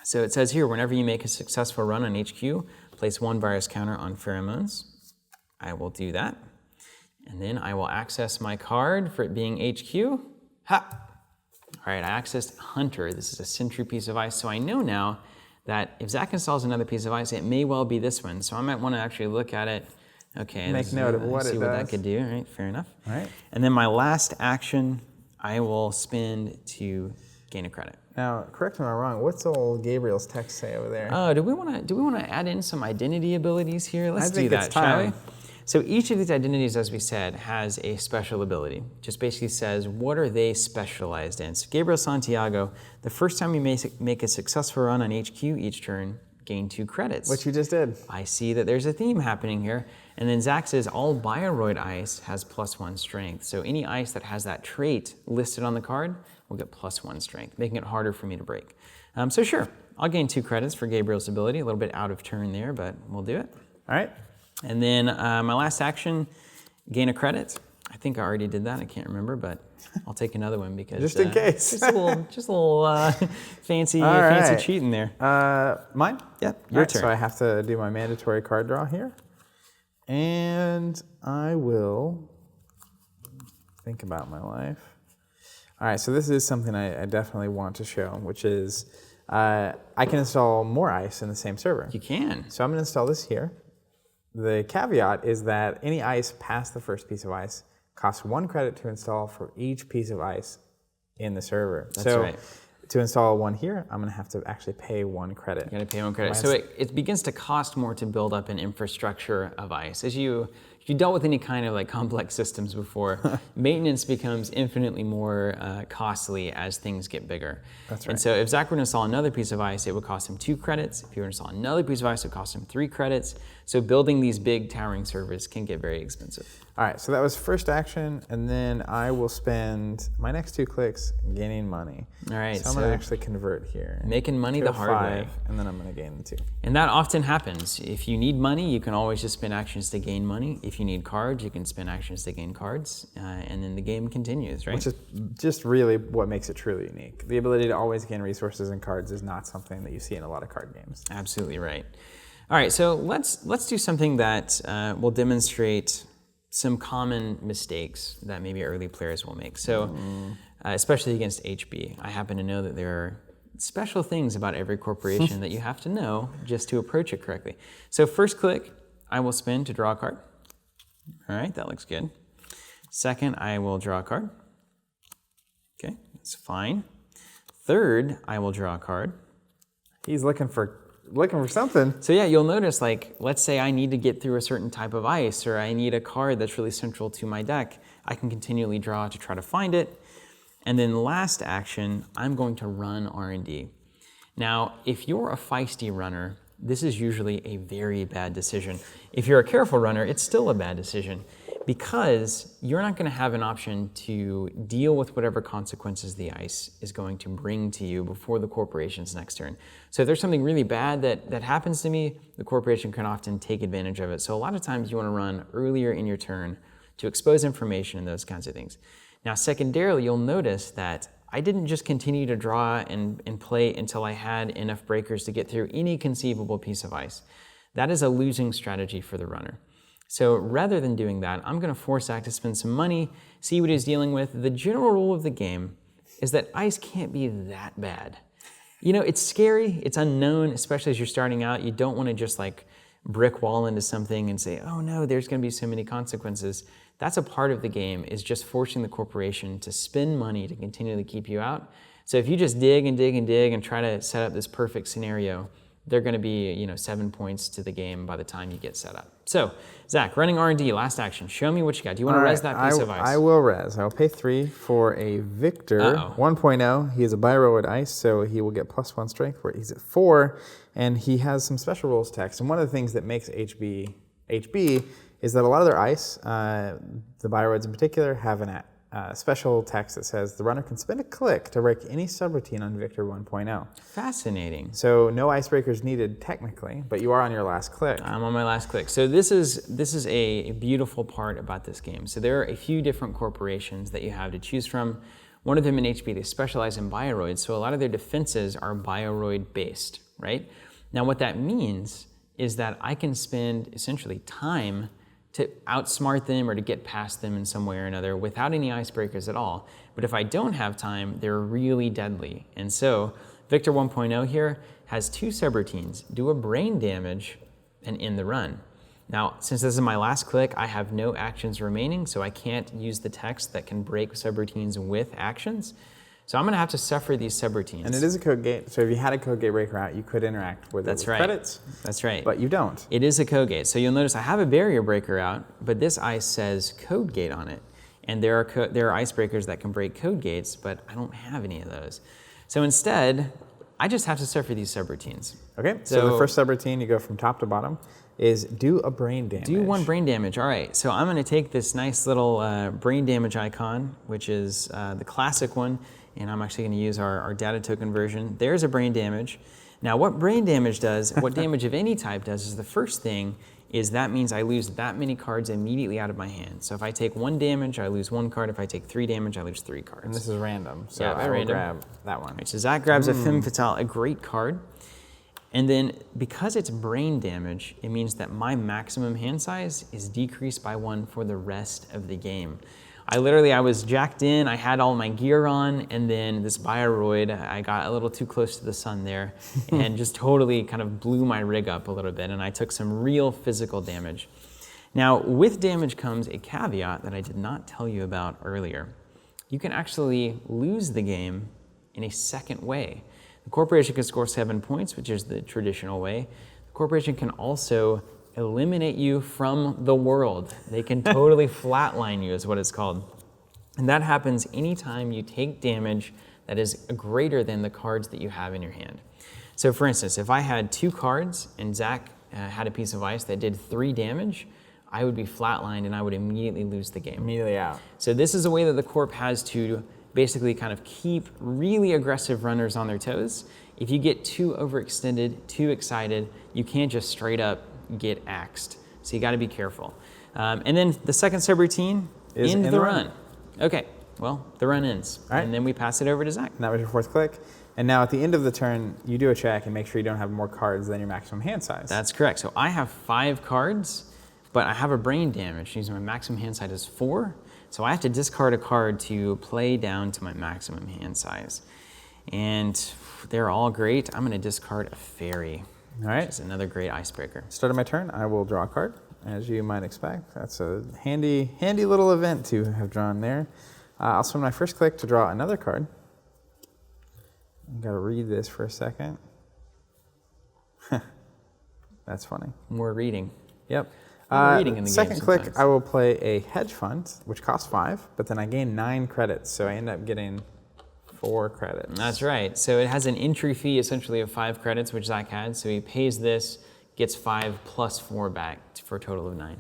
So it says here, whenever you make a successful run on HQ, place 1 virus counter on Pheromones. I will do that. And then I will access my card for it being HQ. Ha! All right, I accessed Hunter. This is a Sentry piece of ice. So I know now that if Zach installs another piece of ice, it may well be this one. So I might want to actually look at it. Okay, make note of what it does. See what that could do. All right, fair enough. All right. And then my last action, I will spend to gain a credit. Now, correct me if I'm wrong. What's old Gabriel's text say over there? Oh, do we want to add in some identity abilities here? Let's do that, it's shall time. we? So each of these identities, as we said, has a special ability. Just basically says, what are they specialized in? So Gabriel Santiago, the first time you make a successful run on HQ each turn, gain 2 credits. Which you just did. I see that there's a theme happening here. And then Zach says all Bioroid ice has +1 strength. So any ice that has that trait listed on the card will get +1 strength, making it harder for me to break. So sure, I'll gain 2 credits for Gabriel's ability. A little bit out of turn there, but we'll do it. All right. And then my last action, gain a credit. I think I already did that. I can't remember, but I'll take another one because just in case, just a little fancy cheating there. Mine? Yep, your turn. So I have to do my mandatory card draw here, and I will think about my life. All right. So this is something I definitely want to show, which is I can install more ice in the same server. You can. So I'm going to install this here. The caveat is that any ice past the first piece of ice costs 1 credit to install for each piece of ice in the server. That's right. To install one here, I'm going to have to actually pay 1 credit. You got to pay 1 credit. So it begins to cost more to build up an infrastructure of ice. As you if you dealt with any kind of like complex systems before, maintenance becomes infinitely more costly as things get bigger. That's right. And so if Zach were to install another piece of ice, it would cost him 2 credits. If he were to install another piece of ice, it would cost him 3 credits. So building these big towering servers can get very expensive. All right, so that was first action, and then I will spend my next 2 clicks gaining money. All right, so I'm going to actually convert here. Making money the hard way. And then I'm going to gain the 2. And that often happens. If you need money, you can always just spend actions to gain money. If you need cards, you can spend actions to gain cards, and then the game continues, right? Which is just really what makes it truly unique. The ability to always gain resources and cards is not something that you see in a lot of card games. Absolutely right. All right, so let's do something that will demonstrate some common mistakes that maybe early players will make. So, especially against HB, I happen to know that there are special things about every corporation that you have to know just to approach it correctly. So first click, I will spin to draw a card. All right, that looks good. Second, I will draw a card. Okay, that's fine. Third, I will draw a card. He's looking for something. So yeah, you'll notice, like, let's say I need to get through a certain type of ice, or I need a card that's really central to my deck. I can continually draw to try to find it. And then last action, I'm going to run R&D. Now, if you're a feisty runner, this is usually a very bad decision. If you're a careful runner, it's still a bad decision, because you're not going to have an option to deal with whatever consequences the ice is going to bring to you before the corporation's next turn. So if there's something really bad that happens to me, the corporation can often take advantage of it. So a lot of times you want to run earlier in your turn to expose information and those kinds of things. Now, secondarily, you'll notice that I didn't just continue to draw and play until I had enough breakers to get through any conceivable piece of ice. That is a losing strategy for the runner. So rather than doing that, I'm going to force Zach to spend some money, see what he's dealing with. The general rule of the game is that ice can't be that bad. You know, it's scary, it's unknown, especially as you're starting out. You don't want to just like brick wall into something and say, oh no, there's going to be so many consequences. That's a part of the game, is just forcing the corporation to spend money to continually keep you out. So if you just dig and dig and dig and try to set up this perfect scenario, they're going to be, 7 points to the game by the time you get set up. So, Zach, running R&D, last action. Show me what you got. Do you want to res that piece of ice? I will res. I'll pay 3 for a Victor 1.0. He is a Biroid ice, so he will get +1 strength, where he's at 4, and he has some special rules text. And one of the things that makes HB is that a lot of their ice, the Biroids in particular, have a special text that says the runner can spend a click to break any subroutine on Victor 1.0. Fascinating. So no icebreakers needed technically, but you are on your last click. I'm on my last click. So this is a beautiful part about this game. So there are a few different corporations that you have to choose from. One of them in HB, they specialize in Bioroids, so a lot of their defenses are Bioroid based, right? Now what that means is that I can spend essentially time to outsmart them or to get past them in some way or another without any icebreakers at all. But if I don't have time, they're really deadly. And so Victor 1.0 here has 2 subroutines: do a brain damage and end the run. Now, since this is my last click, I have no actions remaining, so I can't use the text that can break subroutines with actions. So I'm going to have to suffer these subroutines. And it is a code gate, so if you had a code gate breaker out, you could interact with it with credits. That's right. But you don't. It is a code gate. So you'll notice I have a barrier breaker out, but this ice says code gate on it. And there are icebreakers that can break code gates, but I don't have any of those. So instead, I just have to suffer these subroutines. Okay, so the first subroutine, you go from top to bottom, is do a brain damage. Do 1 brain damage. All right, so I'm going to take this nice little brain damage icon, which is the classic one, and I'm actually going to use our data token version. There's a brain damage. Now, what brain damage does, what damage of any type does, is the first thing is that means I lose that many cards immediately out of my hand. So if I take 1 damage, I lose 1 card. If I take 3 damage, I lose 3 cards. And this is random, so yeah, I will grab that one. Right, so Zach grabs a Femme Fatale, a great card. And then because it's brain damage, it means that my maximum hand size is decreased by 1 for the rest of the game. I was jacked in, I had all my gear on, and then this Bioroid, I got a little too close to the sun there and just totally kind of blew my rig up a little bit, and I took some real physical damage. Now, with damage comes a caveat that I did not tell you about earlier. You can actually lose the game in a second way. The corporation can score 7 points, which is the traditional way. The corporation can also eliminate you from the world. They can totally flatline you is what it's called. And that happens anytime you take damage that is greater than the cards that you have in your hand. So for instance, if I had 2 cards and Zach had a piece of ice that did 3 damage, I would be flatlined and I would immediately lose the game. Immediately out. So this is a way that the Corp has to basically kind of keep really aggressive runners on their toes. If you get too overextended, too excited, you can't just straight up get axed. So you got to be careful. And then the second subroutine, end the run. Okay, well, the run ends. All right. And then we pass it over to Zach. And that was your 4th click. And now at the end of the turn, you do a check and make sure you don't have more cards than your maximum hand size. That's correct. So I have 5 cards, but I have a brain damage. Using my maximum hand size is 4. So I have to discard a card to play down to my maximum hand size. And they're all great. I'm going to discard a fairy. All right. Which is another great icebreaker. Start of my turn, I will draw a card, as you might expect. That's a handy little event to have drawn there. I'll spend my first click to draw another card. I've got to read this for a second. That's funny. More reading. Yep. Reading in the second game click, sometimes. I will play a hedge fund, which costs 5, but then I gain 9 credits, so I end up getting 4 credits. That's right. So it has an entry fee essentially of 5 credits, which Zach had. So he pays this, gets 5 plus 4 back for a total of 9.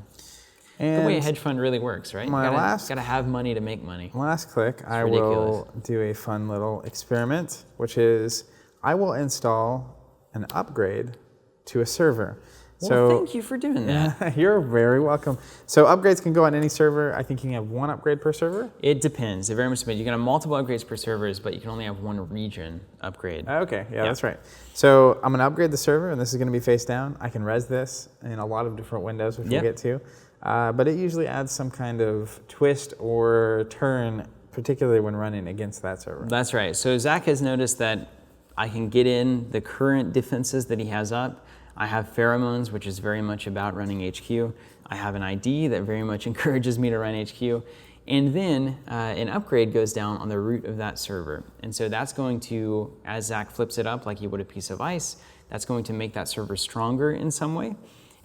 And the way a hedge fund really works, right? my gotta have money to make money. last click, I ridiculous. will do a fun little experiment, which is I will install an upgrade to a server. Well, thank you for doing that. You're very welcome. So upgrades can go on any server. I think you can have 1 upgrade per server. It depends. It very much depends. You can have multiple upgrades per servers, but you can only have 1 region upgrade. Okay, yeah, that's right. So I'm going to upgrade the server, and this is going to be face down. I can res this in a lot of different windows, which we'll get to. But it usually adds some kind of twist or turn, particularly when running against that server. That's right. So Zach has noticed that I can get in the current defenses that he has up. I have pheromones, which is very much about running HQ. I have an ID that very much encourages me to run HQ. And then an upgrade goes down on the root of that server. And so that's going to, as Zach flips it up like he would a piece of ice, that's going to make that server stronger in some way.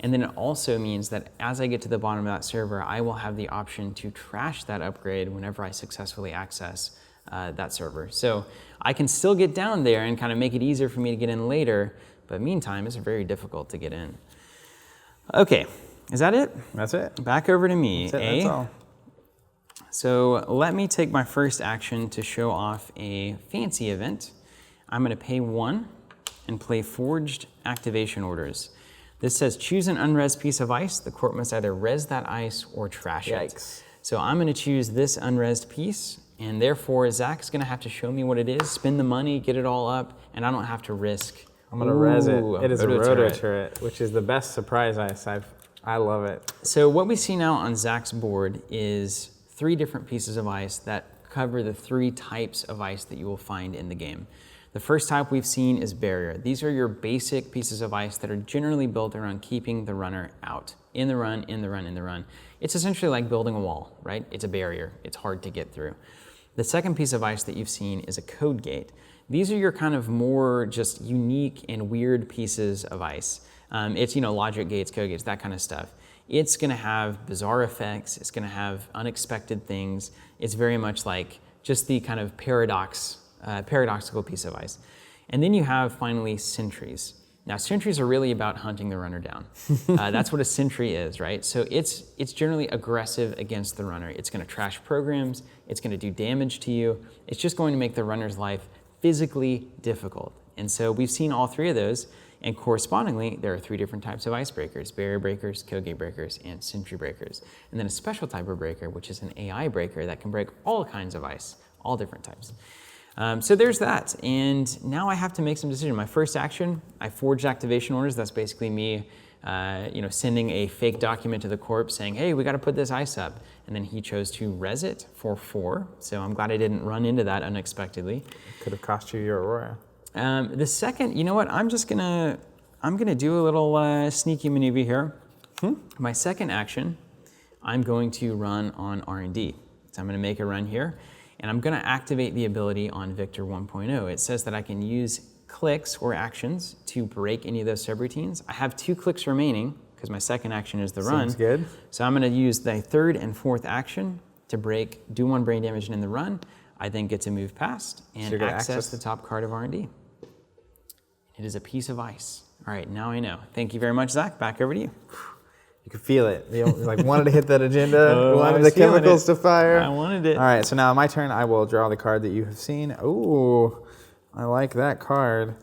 And then it also means that as I get to the bottom of that server, I will have the option to trash that upgrade whenever I successfully access that server. So I can still get down there and kind of make it easier for me to get in later, but meantime, it's very difficult to get in. Okay, is that it? That's it. Back over to me. That's it, that's all. So let me take my first action to show off a fancy event. I'm going to pay 1 and play Forged Activation Orders. This says choose an unres piece of ice. The Corp must either res that ice or trash it. So I'm going to choose this unresed piece, and therefore Zach's going to have to show me what it is, spend the money, get it all up, and I don't have to risk. I'm going to res it. It is a roto turret, turret, which is the best surprise ice. I love it. So what we see now on Zach's board is 3 different pieces of ice that cover the 3 types of ice that you will find in the game. The first type we've seen is barrier. These are your basic pieces of ice that are generally built around keeping the runner out. In the run, in the run, in the run. It's essentially like building a wall, right? It's a barrier. It's hard to get through. The second piece of ice that you've seen is a code gate. These are your kind of more just unique and weird pieces of ice. It's, logic gates, code gates, that kind of stuff. It's going to have bizarre effects. It's going to have unexpected things. It's very much like just the kind of paradoxical piece of ice. And then you have, finally, sentries. Now, sentries are really about hunting the runner down. That's what a sentry is, right? So it's generally aggressive against the runner. It's going to trash programs. It's going to do damage to you. It's just going to make the runner's life physically difficult. And so we've seen all 3 of those, and correspondingly, there are 3 different types of icebreakers: barrier breakers, code gate breakers, and sentry breakers. And then a special type of breaker, which is an AI breaker that can break all kinds of ice, all different types. So there's that, and now I have to make some decisions. My first action, I forged activation orders. That's basically me sending a fake document to the Corp saying, hey, we got to put this ice up. And then he chose to res it for 4. So I'm glad I didn't run into that unexpectedly. Could have cost you your Aurora. The second, you know what? I'm gonna do a little sneaky maneuver here. My second action, I'm going to run on R&D. So I'm gonna make a run here, and I'm gonna activate the ability on Victor 1.0. It says that I can use clicks or actions to break any of those subroutines. I have 2 clicks remaining, because my second action is the run. Seems good. So I'm going to use the third and fourth action to do 1 brain damage and in the run. I then get to move past and access the top card of R&D. It is a piece of ice. All right, now I know. Thank you very much, Zach. Back over to you. You could feel it. You like wanted to hit that agenda, wanted the chemicals to fire. I wanted it. All right, so now my turn. I will draw the card that you have seen. Ooh, I like that card.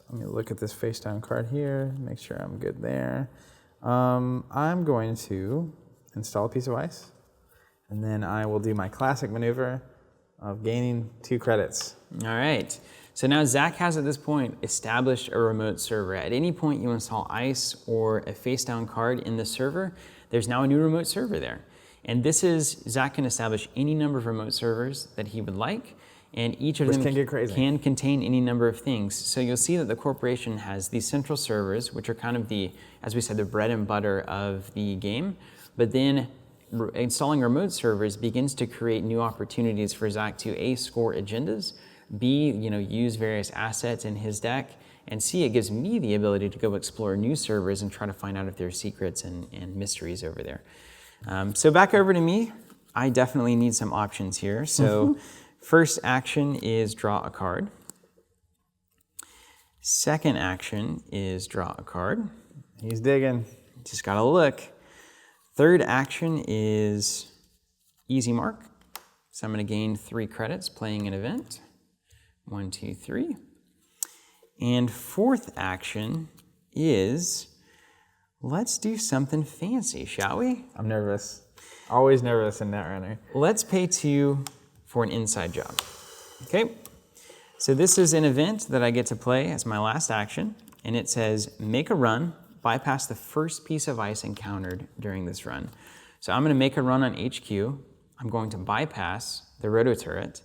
Let me look at this face down card here, make sure I'm good there. I'm going to install a piece of ice, and then I will do my classic maneuver of gaining 2 credits. All right. So now Zach has at this point established a remote server. At any point you install ice or a face down card in the server, there's now a new remote server there. And this is, Zach can establish any number of remote servers that he would like, and each of them can contain any number of things. So you'll see that the corporation has these central servers, which are kind of the, as we said, the bread and butter of the game. But then installing remote servers begins to create new opportunities for Zach to A, score agendas, B, use various assets in his deck, and C, it gives me the ability to go explore new servers and try to find out if there are secrets and mysteries over there. So back over to me. I definitely need some options here. So first action is draw a card. Second action is draw a card. He's digging. Just gotta look. Third action is easy mark. So I'm gonna gain 3 credits playing an event. 1, 2, 3. And fourth action is, let's do something fancy, shall we? I'm nervous. Always nervous in Netrunner. Let's pay 2 for an inside job. Okay, so this is an event that I get to play as my last action, and it says make a run, bypass the first piece of ice encountered during this run. So I'm gonna make a run on HQ. I'm going to bypass the roto turret,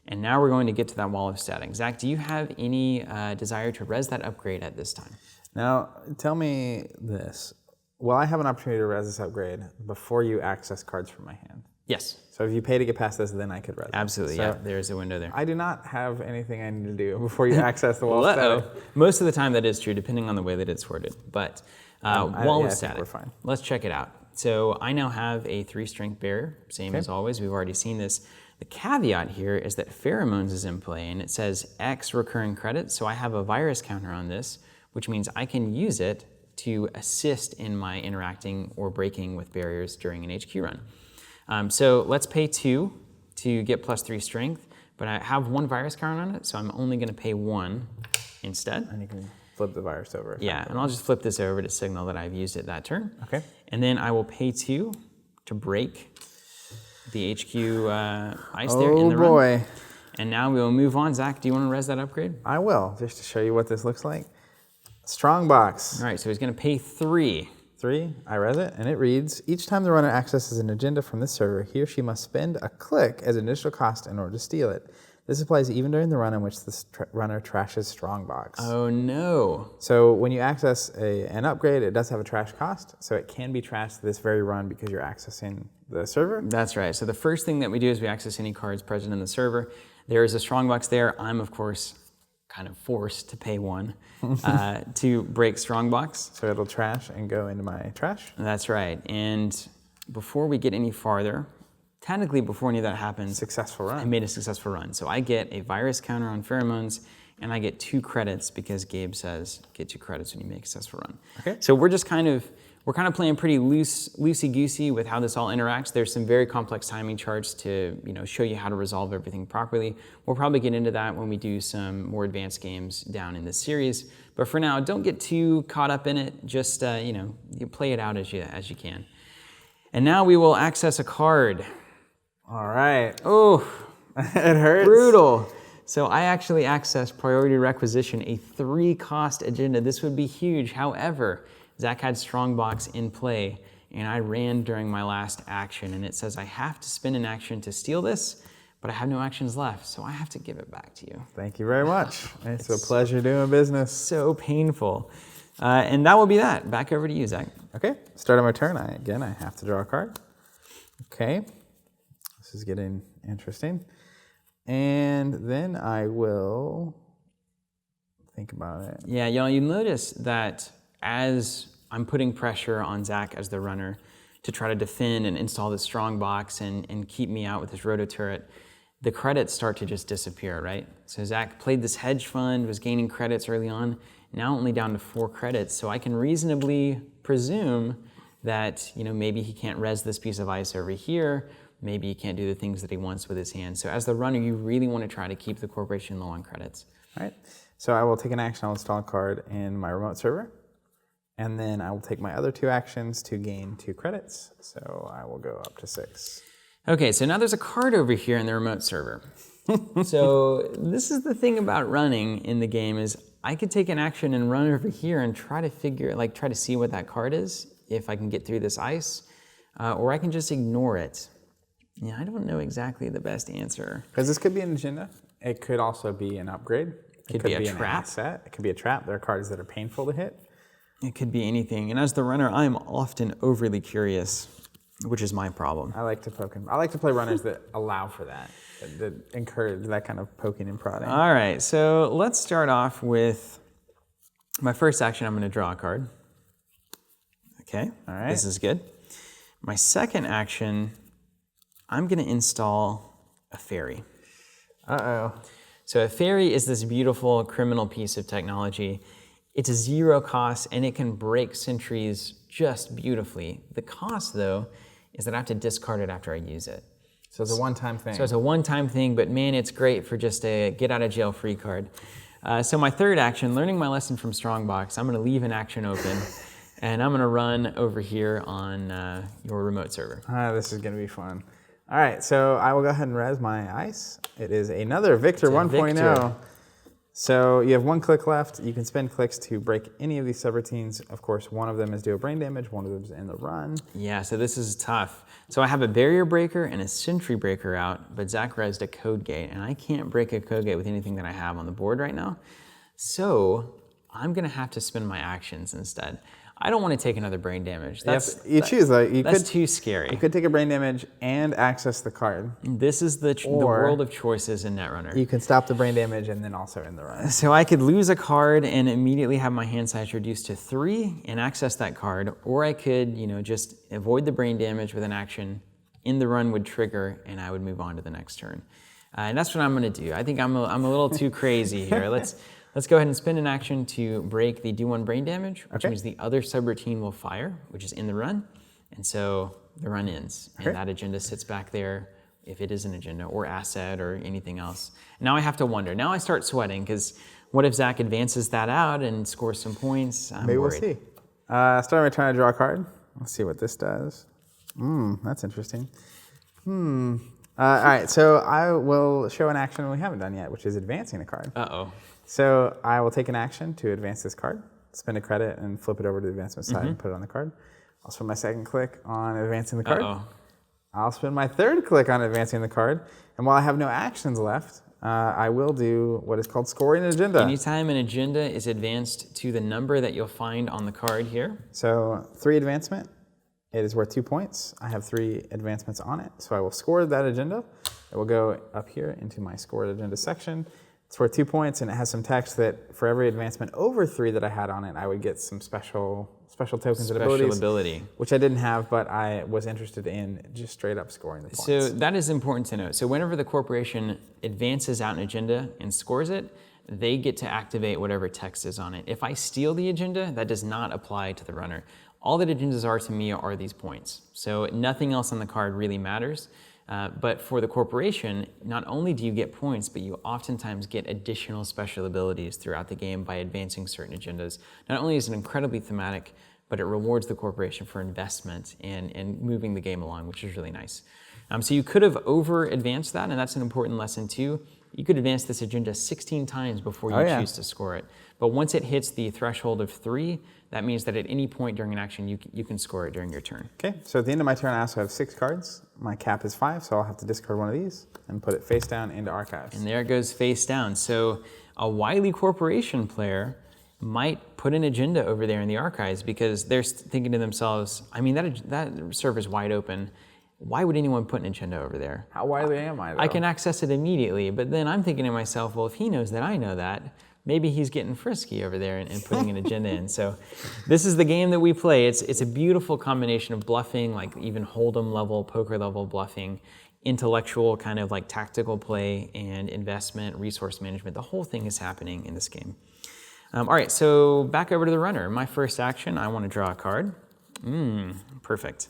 and now we're going to get to that wall of static. Zach, do you have any desire to res that upgrade at this time? Now, tell me this. Will I have an opportunity to res this upgrade before you access cards from my hand? Yes. So if you pay to get past this, then I could res. Absolutely, so yeah. There's a window there. I do not have anything I need to do before you access the wall of static. Most of the time that is true, depending on the way that it's worded. But wall of static, we're fine. Let's check it out. So I now have a 3 strength barrier, same as always. We've already seen this. The caveat here is that pheromones is in play, and it says X recurring credits. So I have a virus counter on this, which means I can use it to assist in my interacting or breaking with barriers during an HQ run. So let's pay 2 to get +3 strength, but I have 1 virus counter on it, so I'm only gonna pay 1 instead. And you can flip the virus over. Yeah, and I'll just flip this over to signal that I've used it that turn. Okay. And then I will pay 2 to break the HQ ice there in the run. Oh boy. And now we will move on. Zach, do you want to res that upgrade? I will, just to show you what this looks like. Strong box. All right, so he's going to pay 3. 3, I res it, and it reads, each time the runner accesses an agenda from this server, he or she must spend a click as initial cost in order to steal it. This applies even during the run in which the runner trashes Strongbox. Oh no. So when you access an upgrade, it does have a trash cost, so it can be trashed this very run because you're accessing the server. That's right. So the first thing that we do is we access any cards present in the server. There is a Strongbox there. I'm, of course, kind of forced to pay 1 to break Strongbox. So it'll trash and go into my trash? That's right. And before we get any farther, technically before any of that happens, Successful run. I made a successful run. So I get a virus counter on pheromones, and I get 2 credits because Gabe says get 2 credits when you make a successful run. Okay. So we're just kind of playing pretty loosey-goosey with how this all interacts. There's some very complex timing charts to show you how to resolve everything properly. We'll probably get into that when we do some more advanced games down in this series. But for now, don't get too caught up in it. Just you play it out as you can. And now we will access a card. All right. Oh, it hurts. Brutal. So I actually accessed Priority Requisition, a 3-cost agenda. This would be huge. However, Zach had Strongbox in play, and I ran during my last action, and it says I have to spend an action to steal this, but I have no actions left, so I have to give it back to you. Thank you very much. It's a pleasure doing business. So painful. And that will be that. Back over to you, Zach. Okay, start of my turn. I have to draw a card. Okay, this is getting interesting. And then I will think about it. Yeah, you notice that as I'm putting pressure on Zach as the runner to try to defend and install this strong box and keep me out with this roto turret, the credits start to just disappear, right? So Zach played this hedge fund, was gaining credits early on, now only down to 4 credits. So I can reasonably presume that maybe he can't res this piece of ice over here, maybe he can't do the things that he wants with his hand. So as the runner, you really want to try to keep the corporation low on credits. All right, so I will take an action, I'll install a card in my remote server, and then I will take my other 2 actions to gain 2 credits. So I will go up to 6. Okay, so now there's a card over here in the remote server. So this is the thing about running in the game is I could take an action and run over here and try to see what that card is, if I can get through this ice, or I can just ignore it. Yeah, I don't know exactly the best answer. Because this could be an agenda. It could also be an upgrade. It could be a an trap. asset. It could be a trap. There are cards that are painful to hit. It could be anything. And as the runner, I'm often overly curious, which is my problem. I like to poke I like to play runners that allow for that encourage that kind of poking and prodding. All right, so let's start off with my first action. I'm going to draw a card. Okay, all right. This is good. My second action, I'm going to install a fairy. Uh-oh. So a fairy is this beautiful criminal piece of technology. It's a 0 cost, and it can break sentries just beautifully. The cost, though, is that I have to discard it after I use it. So it's a one-time thing. So it's a one-time thing, but man, it's great for just a get-out-of-jail-free card. So my third action, learning my lesson from Strongbox, I'm going to leave an action open, and I'm going to run over here on your remote server. This is going to be fun. All right, so I will go ahead and res my ice. It is another Victor 1.0. So you have 1 click left. You can spend clicks to break any of these subroutines. Of course, one of them is do a brain damage, one of them is in the run. Yeah, so this is tough. So I have a barrier breaker and a sentry breaker out, but Zach resed a code gate, and I can't break a code gate with anything that I have on the board right now. So I'm gonna have to spend my actions instead. I don't want to take another brain damage. That's too scary. You could take a brain damage and access the card. This is the world of choices in Netrunner. You can stop the brain damage and then also in the run. So I could lose a card and immediately have my hand size reduced to 3 and access that card, or I could, just avoid the brain damage with an action. In the run would trigger, and I would move on to the next turn. And that's what I'm going to do. I think I'm a little too crazy here. Let's go ahead and spend an action to break the do 1 brain damage, which means the other subroutine will fire, which is in the run. And so the run ends. And that agenda sits back there, if it is an agenda or asset or anything else. Now I have to wonder. Now I start sweating, because what if Zach advances that out and scores some points? I'm worried. We'll see. Starting by trying to draw a card. Let's see what this does. That's interesting. All right, so I will show an action we haven't done yet, which is advancing the card. Uh-oh. So I will take an action to advance this card, spend a credit, and flip it over to the advancement side and put it on the card. I'll spend my second click on advancing the card. I'll spend my third click on advancing the card. And while I have no actions left, I will do what is called scoring an agenda. Anytime an agenda is advanced to the number that you'll find on the card here. So 3 advancement, it is worth 2 points. I have 3 advancements on it. So I will score that agenda. It will go up here into my scored agenda section. It's worth 2 points, and it has some text that for every advancement over 3 that I had on it, I would get some special tokens and abilities. Which I didn't have, but I was interested in just straight up scoring the points. So that is important to note. So whenever the corporation advances out an agenda and scores it, they get to activate whatever text is on it. If I steal the agenda, that does not apply to the runner. All that agendas are to me are these points. So nothing else on the card really matters. But for the corporation, not only do you get points, but you oftentimes get additional special abilities throughout the game by advancing certain agendas. Not only is it incredibly thematic, but it rewards the corporation for investment and moving the game along, which is really nice. So you could have over-advanced that, and that's an important lesson too. You could advance this agenda 16 times before you choose to score it. But once it hits the threshold of 3, that means that at any point during an action, you can score it during your turn. Okay, so at the end of my turn, I also have 6 cards. My cap is 5, so I'll have to discard one of these and put it face down into archives. And there it goes face down. So a wily corporation player might put an agenda over there in the archives because they're thinking to themselves, I mean, that server's wide open. Why would anyone put an agenda over there? How wily am I, though? I can access it immediately, but then I'm thinking to myself, well, if he knows that I know that, maybe he's getting frisky over there and putting an agenda in. So this is the game that we play. It's a beautiful combination of bluffing, like even hold'em level, poker level bluffing, intellectual kind of like tactical play, and investment, resource management. The whole thing is happening in this game. All right, so back over to the runner. My first action, I want to draw a card. Perfect.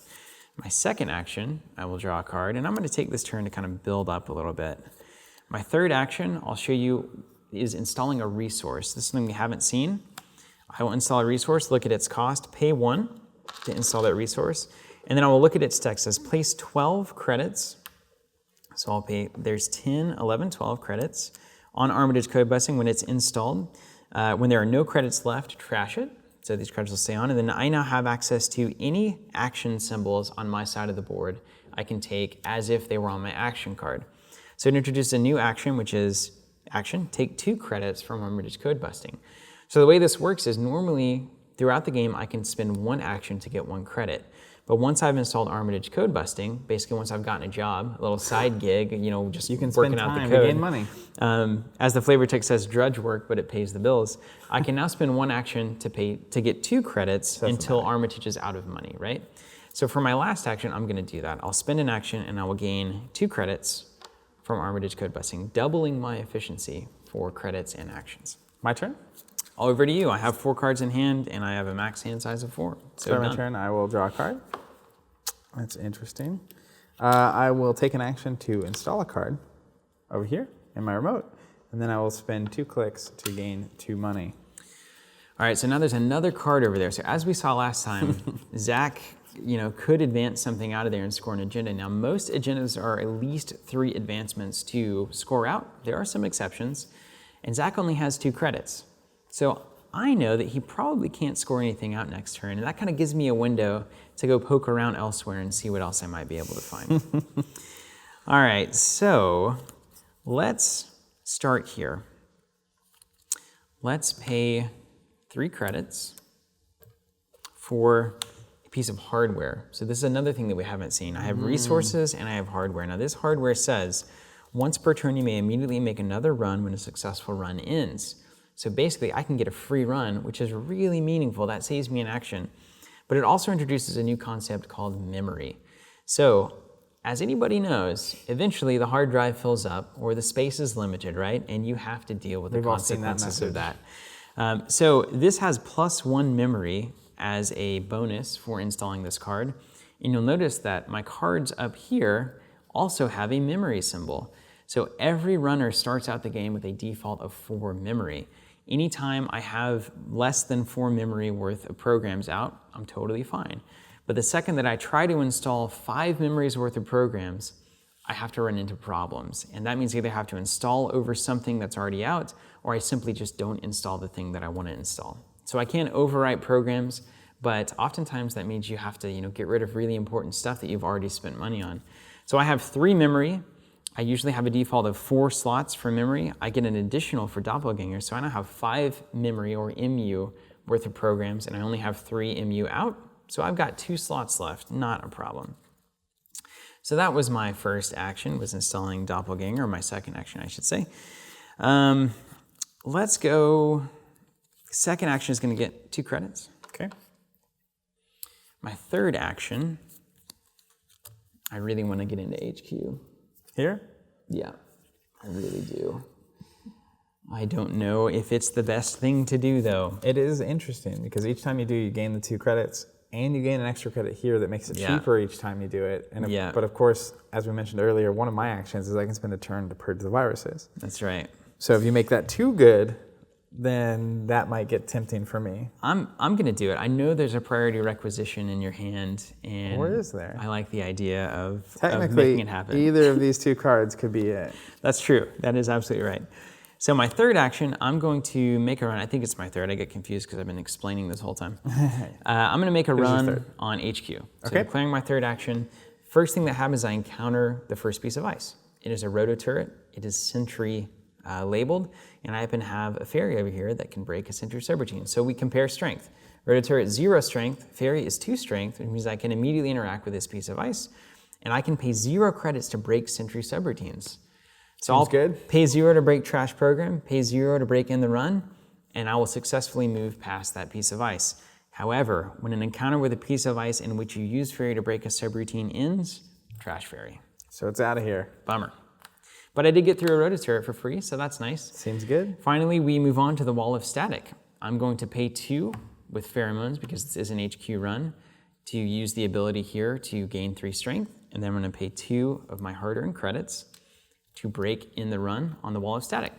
My second action, I will draw a card, and I'm going to take this turn to kind of build up a little bit. My third action, I'll show you, is installing a resource. This is something we haven't seen. I will install a resource, look at its cost, pay 1 to install that resource, and then I will look at its text. It says place 12 credits. So I'll pay, there's 10, 11, 12 credits on Armitage code busting when it's installed. When there are no credits left, trash it. So these credits will stay on. And then I now have access to any action symbols on my side of the board I can take as if they were on my action card. So it introduces a new action, which is action, take 2 credits from Armitage code busting. So the way this works is normally throughout the game, I can spend 1 action to get 1 credit. But once I've installed Armitage code busting, basically once I've gotten a job, a little side gig, just you can working spend out the time code. to gain money. As the flavor text says, drudge work, but it pays the bills. I can now spend 1 action to get 2 credits until Armitage is out of money, right? So for my last action, I'm going to do that. I'll spend an action and I will gain 2 credits from Armitage code busting, doubling my efficiency for credits and actions. My turn? Over to you. I have 4 cards in hand and I have a max hand size of 4. So my turn, I will draw a card. That's interesting. I will take an action to install a card over here in my remote, and then I will spend 2 clicks to gain 2 money. All right, so now there's another card over there. So as we saw last time, Zach, could advance something out of there and score an agenda. Now most agendas are at least 3 advancements to score out. There are some exceptions, and Zach only has 2 credits. So I know that he probably can't score anything out next turn, and that kind of gives me a window to go poke around elsewhere and see what else I might be able to find. All right, so let's start here. Let's pay 3 credits for a piece of hardware. So this is another thing that we haven't seen. I have resources and I have hardware. Now this hardware says, once per turn you may immediately make another run when a successful run ends. So basically I can get a free run, which is really meaningful. That saves me an action. But it also introduces a new concept called memory. So as anybody knows, eventually the hard drive fills up or the space is limited, right? And you have to deal with the consequences of that. So this has +1 memory as a bonus for installing this card. And you'll notice that my cards up here also have a memory symbol. So every runner starts out the game with a default of 4 memory. Anytime I have less than 4 memory worth of programs out, I'm totally fine. But the second that I try to install 5 memories worth of programs, I have to run into problems. And that means I either have to install over something that's already out, or I simply just don't install the thing that I want to install. So I can't overwrite programs, but oftentimes that means you have to get rid of really important stuff that you've already spent money on. So I have 3 memory. I usually have a default of 4 slots for memory. I get an additional for doppelganger, so I now have 5 memory or MU worth of programs, and I only have 3 MU out, so I've got 2 slots left, not a problem. So that was my first action, was installing doppelganger, or my second action, I should say. Let's go, second action is gonna get 2 credits. Okay. My third action, I really wanna get into HQ. Here? Yeah, I really do. I don't know if it's the best thing to do though. It is interesting because each time you do, you gain the 2 credits and you gain an extra credit here that makes it cheaper each time you do it. And but of course, as we mentioned earlier, one of my actions is I can spend a turn to purge the viruses. That's right. So if you make that too good, then that might get tempting for me. I'm gonna do it. I know there's a priority requisition in your hand, and where is there? I like the idea of Technically, making it happen. Either of these 2 cards could be it. That's true. That is absolutely right. So my third action, I'm going to make a run. I think it's my third. I get confused because I've been explaining this whole time. I'm gonna make a run on HQ. So declaring my third action. First thing that happens, I encounter the first piece of ice. It is a roto turret. It is sentry labeled, and I happen to have a fairy over here that can break a sentry subroutine. So we compare strength. Roto turret 0 strength, fairy is 2 strength, which means I can immediately interact with this piece of ice, and I can pay 0 credits to break sentry subroutines. So Seems I'll good. pay 0 to break trash program, pay 0 to break in the run, and I will successfully move past that piece of ice. However, when an encounter with a piece of ice in which you use fairy to break a subroutine ends, trash fairy. So it's out of here. Bummer. But I did get through a rototurret for free, so that's nice. Seems good. Finally, we move on to the wall of static. I'm going to pay 2 with pheromones because this is an HQ run to use the ability here to gain 3 strength, and then I'm going to pay 2 of my hard-earned credits to break in the run on the wall of static.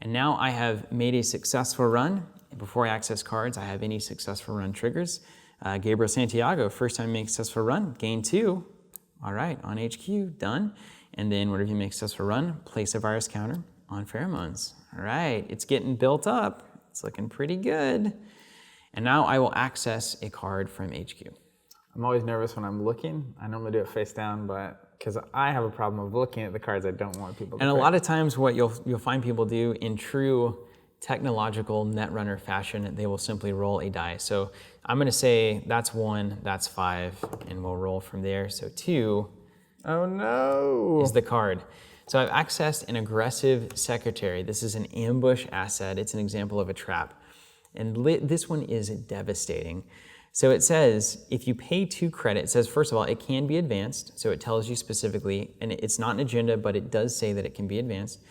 And now I have made a successful run. Before I access cards, I have any successful run triggers. Gabriel Santiago, first time make successful run, gain 2. All right, on HQ, done. And then whenever you make a successful run, place a virus counter on pheromones. All right, it's getting built up. It's looking pretty good. And now I will access a card from HQ. I'm always nervous when I'm looking. I normally do it face down, but because I have a problem of looking at the cards I don't want people to And a pick. lot of times what you'll find people do in true technological Netrunner fashion, they will simply roll a die. So I'm gonna say that's 1, that's 5, and we'll roll from there. So 2 Oh no! is the card. So I've accessed an aggressive secretary. This is an ambush asset. It's an example of a trap. And this one is devastating. So it says, if you pay 2 credit, it says, first of all, it can be advanced. So it tells you specifically, and it's not an agenda, but it does say that it can be advanced.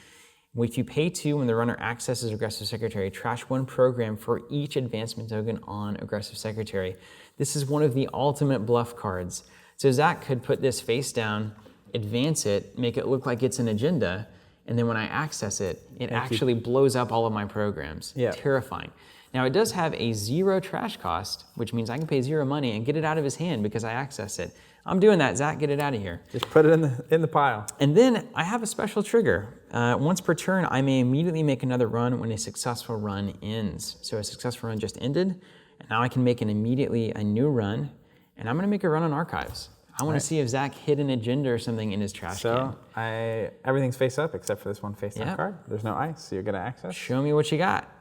If you pay 2 when the runner accesses aggressive secretary, trash 1 program for each advancement token on aggressive secretary. This is one of the ultimate bluff cards. So Zach could put this face down, advance it, make it look like it's an agenda, and then when I access it, it actually blows up all of my programs. Yeah. Terrifying. Now it does have a 0 trash cost, which means I can pay 0 money and get it out of his hand because I access it. I'm doing that, Zach, get it out of here. Just put it in the pile. And then I have a special trigger. Once per turn, I may immediately make another run when a successful run ends. So a successful run just ended, and now I can make a new run, and I'm gonna make a run on archives. I wanna see if Zach hid an agenda or something in his trash can. So everything's face up except for this one face down card. There's no ice, so you're gonna access. Show me what you got.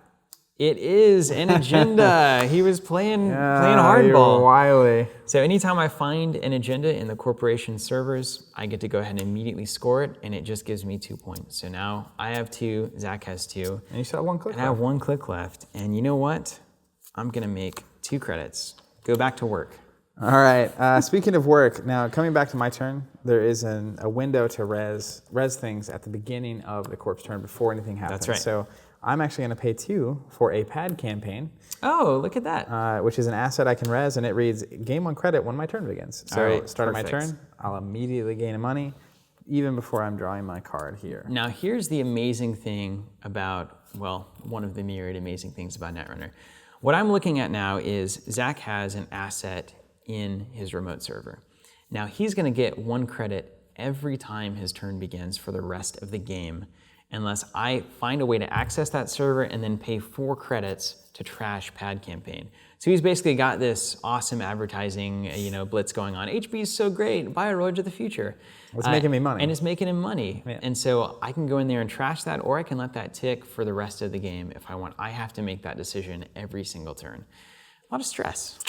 It is an agenda. He was playing You're hardball. wily. So anytime I find an agenda in the corporation servers, I get to go ahead and immediately score it, and it just gives me 2 points. So now I have 2, Zach has 2. And you still have 1 click And I have 1 click left. And you know what? I'm gonna make 2 credits. Go back to work. All right, speaking of work, now coming back to my turn, there is a window to res things at the beginning of the Corp's turn before anything happens. That's right. So I'm actually gonna pay 2 for a pad campaign. Oh, look at that. Which is an asset I can res, and it reads, gain 1 credit when my turn begins. So All right, start of my perfect. turn, I'll immediately gain money, even before I'm drawing my card here. Now here's the amazing thing about, well, one of the myriad amazing things about Netrunner. What I'm looking at now is Zach has an asset in his remote server. Now he's gonna get 1 credit every time his turn begins for the rest of the game, unless I find a way to access that server and then pay 4 credits to trash pad campaign. So he's basically got this awesome advertising, blitz going on. HB is so great, buy a Road to the Future. It's making me money. And it's making him money. Yeah. And so I can go in there and trash that, or I can let that tick for the rest of the game if I want. I have to make that decision every single turn. A lot of stress.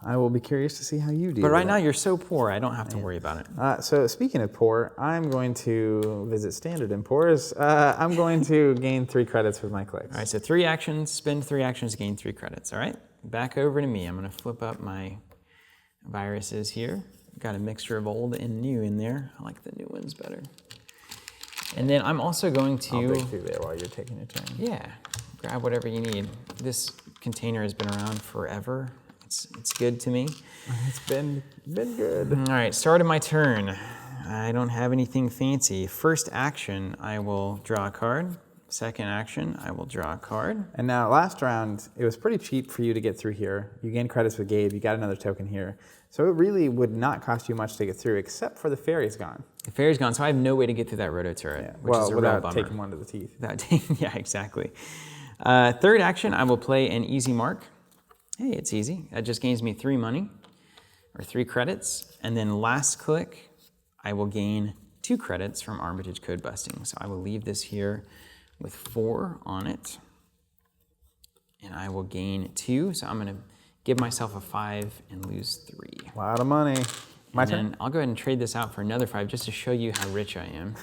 I will be curious to see how you do. But right now you're so poor, I don't have to worry about it. So speaking of poor, I'm going to visit standard in poors. I'm going to gain 3 credits with my clicks. All right, so 3 actions, spend 3 actions, gain 3 credits. All right, back over to me. I'm gonna flip up my viruses here. Got a mixture of old and new in there. I like the new ones better. And then I'm also going to... I'll break through there while you're taking your turn. Yeah, grab whatever you need. This container has been around forever. It's good to me. It's been good. All right, start of my turn. I don't have anything fancy. First action, I will draw a card. Second action, I will draw a card. And now last round, it was pretty cheap for you to get through here. You gained credits with Gabe, you got another token here. So it really would not cost you much to get through, except for the fairy's gone. The fairy's gone, so I have no way to get through that rototurret, which is a real without bummer. taking one to the teeth. Yeah, exactly. Third action, I will play an easy mark. Hey, it's easy. That just gains me 3 money, or 3 credits. And then last click, I will gain 2 credits from Armitage Code Busting. So I will leave this here with 4 on it. And I will gain 2, so I'm gonna give myself a 5 and lose 3. A lot of money. My And turn? then I'll go ahead and trade this out for another 5 just to show you how rich I am.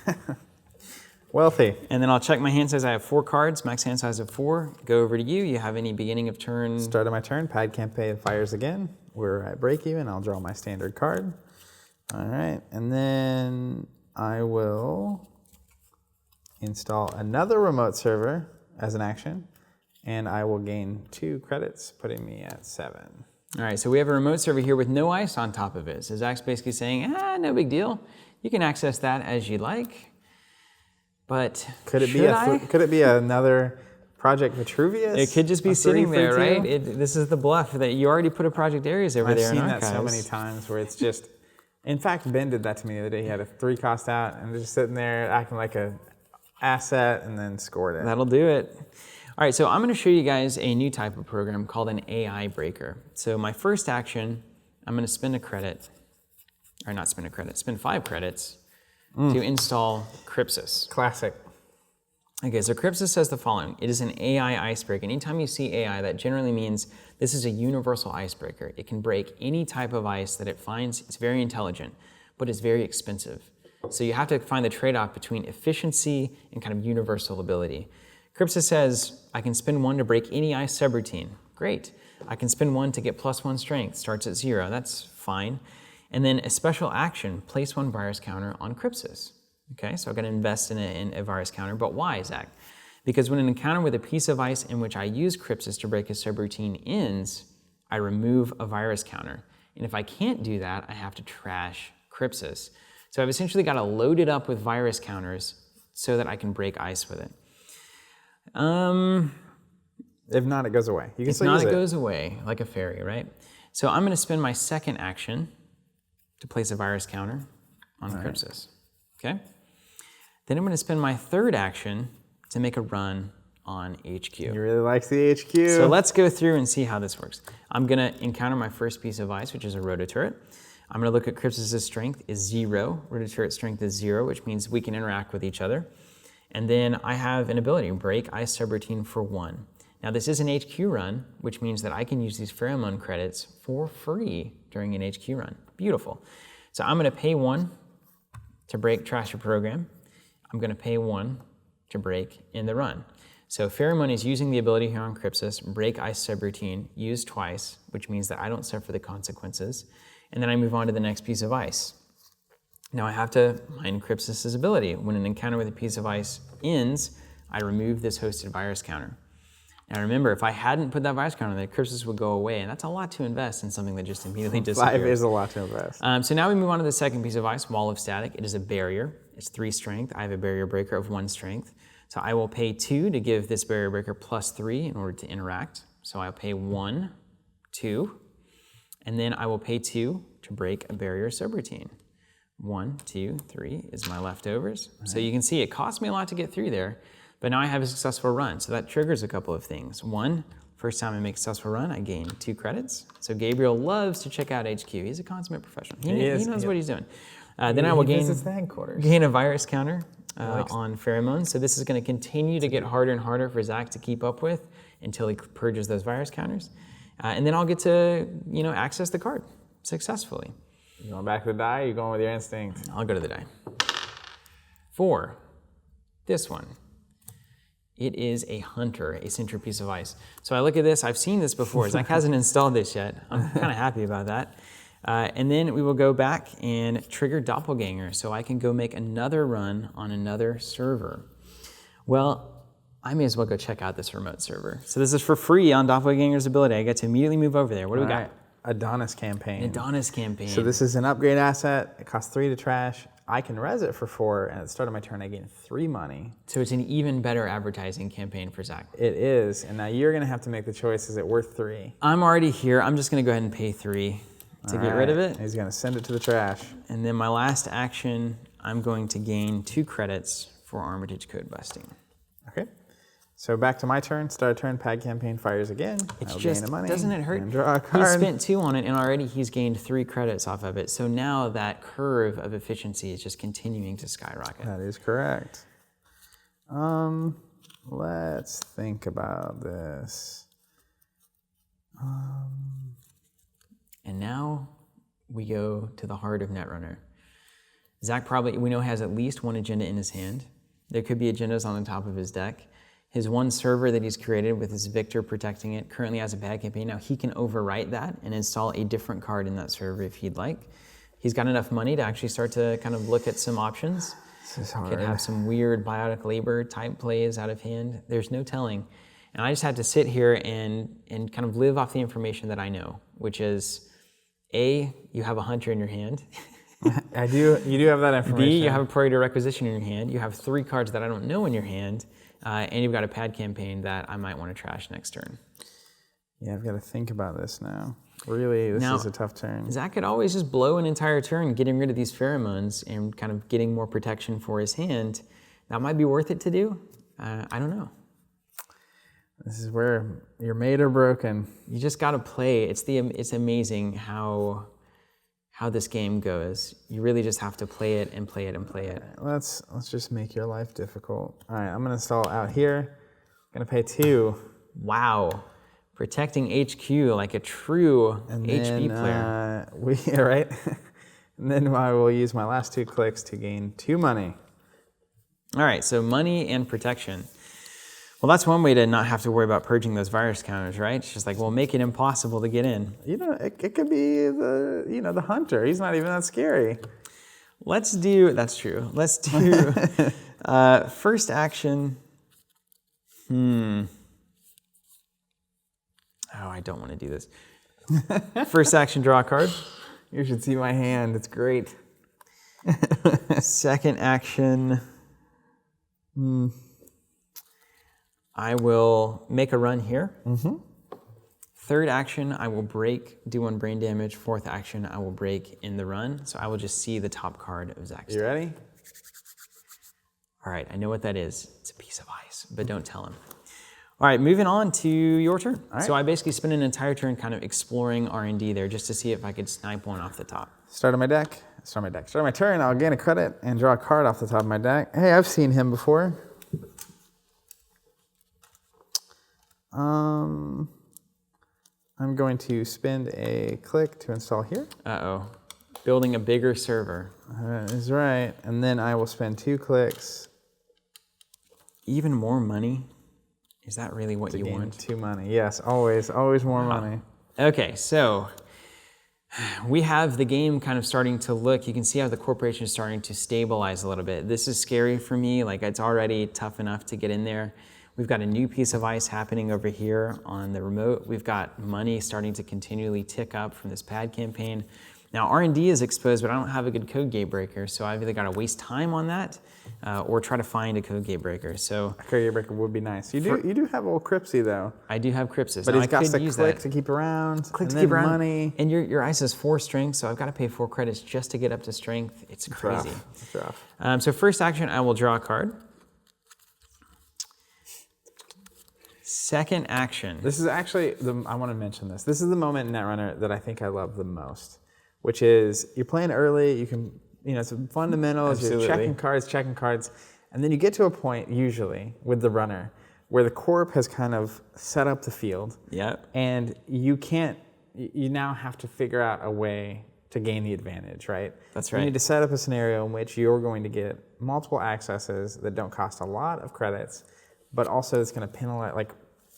Wealthy. And then I'll check my hand size. I have 4 cards, max hand size of 4. Go over to you. You have any beginning of turn? Start of my turn, pad campaign fires again. We're at break even. I'll draw my standard card. All right, and then I will install another remote server as an action, and I will gain 2 credits, putting me at 7. All right, so we have a remote server here with no ice on top of it. So Zach's basically saying, no big deal. You can access that as you like. But could it be another Project Vitruvius? It could just be sitting there, right? This is the bluff that you already put a Project Ares over there in Archives. I've seen that so many times where it's just, in fact, Ben did that to me the other day. He had a 3 cost out and just sitting there acting like a asset and then scored it. That'll do it. All right, so I'm gonna show you guys a new type of program called an AI breaker. So my first action, I'm gonna spend a credit, or not spend a credit, spend 5 credits to install Crypsis. Classic. Okay, so Crypsis says the following. It is an AI icebreaker. Anytime you see AI, that generally means this is a universal icebreaker. It can break any type of ice that it finds. It's very intelligent, but it's very expensive. So you have to find the trade-off between efficiency and kind of universal ability. Crypsis says, I can spend 1 to break any ice subroutine. Great. I can spend 1 to get +1 strength, starts at 0. That's fine. And then a special action, place 1 virus counter on Crypsis. Okay, so I'm going to invest in a virus counter. But why, Zach? Because when an encounter with a piece of ice in which I use Crypsis to break a subroutine ends, I remove a virus counter. And if I can't do that, I have to trash Crypsis. So I've essentially got to load it up with virus counters so that I can break ice with it. If not, it goes away. You can if still not, use it goes away like a fairy, right? So I'm going to spend my second action to place a virus counter on Crypsis. Okay? Then I'm going to spend my third action to make a run on HQ. He really likes the HQ. So let's go through and see how this works. I'm going to encounter my first piece of ice, which is a rototurret. I'm going to look at Crypsis' strength is 0. Rototurret strength is 0, which means we can interact with each other. And then I have an ability, break ice subroutine for 1. Now this is an HQ run, which means that I can use these pheromone credits for free during an HQ run. Beautiful. So I'm going to pay 1 to break trash your program. I'm going to pay 1 to break in the run. So pheromone is using the ability here on Crypsis, break ice subroutine, use twice, which means that I don't suffer the consequences. And then I move on to the next piece of ice. Now I have to mine Crypsis' ability. When an encounter with a piece of ice ends, I remove this hosted virus counter. Now remember, if I hadn't put that virus counter, the Crypsis would go away, and that's a lot to invest in something that just immediately disappears. 5 is a lot to invest. So now we move on to the second piece of ice, Wall of Static. It is a barrier. It's 3 strength. I have a barrier breaker of 1 strength. So I will pay 2 to give this barrier breaker +3 in order to interact. So I'll pay 1, 2, and then I will pay 2 to break a barrier subroutine. 1, 2, 3 is my leftovers. So you can see it cost me a lot to get through there, but now I have a successful run. So that triggers a couple of things. 1, first time I make a successful run, I gain 2 credits. So Gabriel loves to check out HQ. He's a consummate professional. He knows what he's doing. Then I will gain a virus counter on pheromones. So this is going to continue to get harder and harder for Zach to keep up with until he purges those virus counters. And then I'll get to access the card successfully. You going back to the die, or you going with your instinct? I'll go to the die. 4, this one. It is a Hunter, a central piece of ice. So I look at this, I've seen this before. Zach hasn't installed this yet. I'm kind of happy about that. And then we will go back and trigger Doppelganger, so I can go make another run on another server. Well, I may as well go check out this remote server. So this is for free on Doppelganger's ability. I get to immediately move over there. What do we got? Adonis campaign. Adonis campaign. So this is an upgrade asset. It costs 3 to trash. I can res it for 4, and at the start of my turn, I gain 3 money. So it's an even better advertising campaign for Zach. It is, and now you're gonna have to make the choice. Is it worth 3? I'm already here. I'm just gonna go ahead and pay 3 to get rid of it. He's gonna send it to the trash. And then my last action, I'm going to gain 2 credits for Armitage code busting. Okay. So back to my turn. Start a turn. Pad campaign fires again. It's just, doesn't it hurt? Draw a card. He spent 2 on it, and already he's gained 3 credits off of it. So now that curve of efficiency is just continuing to skyrocket. That is correct. Let's think about this. And now we go to the heart of Netrunner. Zach probably, we know, has at least 1 agenda in his hand. There could be agendas on the top of his deck. His one server that he's created with his Victor protecting it currently has a bad campaign. Now he can overwrite that and install a different card in that server if he'd like. He's got enough money to actually start to kind of look at some options. This is hard. Could have some weird biotic labor type plays out of hand. There's no telling. And I just had to sit here and kind of live off the information that I know, which is A, you have a hunter in your hand. I do. You do have that information. B, you have a priority requisition in your hand. You have 3 cards that I don't know in your hand. And you've got a pad campaign that I might want to trash next turn. Yeah, I've got to think about this now. Really, this is a tough turn. Zach could always just blow an entire turn getting rid of these pheromones and kind of getting more protection for his hand. That might be worth it to do. I don't know. This is where you're made or broken. You just got to play. It's amazing how this game goes. You really just have to play it and play it and play it. Let's just make your life difficult. All right, I'm gonna install out here. I'm gonna pay 2. Wow, protecting HQ like a true HB player. Right? And then I will use my last 2 clicks to gain 2 money. All right, so money and protection. Well, that's one way to not have to worry about purging those virus counters, right? It's just like, well, make it impossible to get in. It could be the hunter. He's not even that scary. That's true. Let's do first action. Oh, I don't want to do this. First action, draw a card. You should see my hand. It's great. Second action. I will make a run here. Mm-hmm. Third action, I will break, do 1 brain damage. Fourth action, I will break in the run. So I will just see the top card of Zach's. You ready? All right, I know what that is. It's a piece of ice, but don't tell him. All right, moving on to your turn. All right. So I basically spent an entire turn kind of exploring R&D there just to see if I could snipe one off the top. Start my turn, I'll gain a credit and draw a card off the top of my deck. Hey, I've seen him before. I'm going to spend a click to install here. Uh-oh. Building a bigger server. That is right. And then I will spend 2 clicks. Even more money? Is that really what you want? 2 money. Yes, always more money. Okay, so we have the game kind of starting to look, you can see how the corporation is starting to stabilize a little bit. This is scary for me, like it's already tough enough to get in there. We've got a new piece of ice happening over here on the remote. We've got money starting to continually tick up from this pad campaign. Now R&D is exposed, but I don't have a good code gate breaker, so I've either got to waste time on that or try to find a code gate breaker. So a code gate breaker would be nice. You do have old Cripsy though. I do have Cripsys. But he's got to click to keep around, click to keep around, money. And your ice has 4 strength, so I've got to pay 4 credits just to get up to strength. It's crazy. It's rough. So first action, I will draw a card. Second action. This is actually, I want to mention this. This is the moment in Netrunner that I think I love the most, which is you're playing early, you can, some fundamentals, Absolutely. You're checking cards, and then you get to a point, usually, with the runner, where the Corp has kind of set up the field. Yep. And you now have to figure out a way to gain the advantage, right? That's right. You need to set up a scenario in which you're going to get multiple accesses that don't cost a lot of credits, but also it's going to penalize,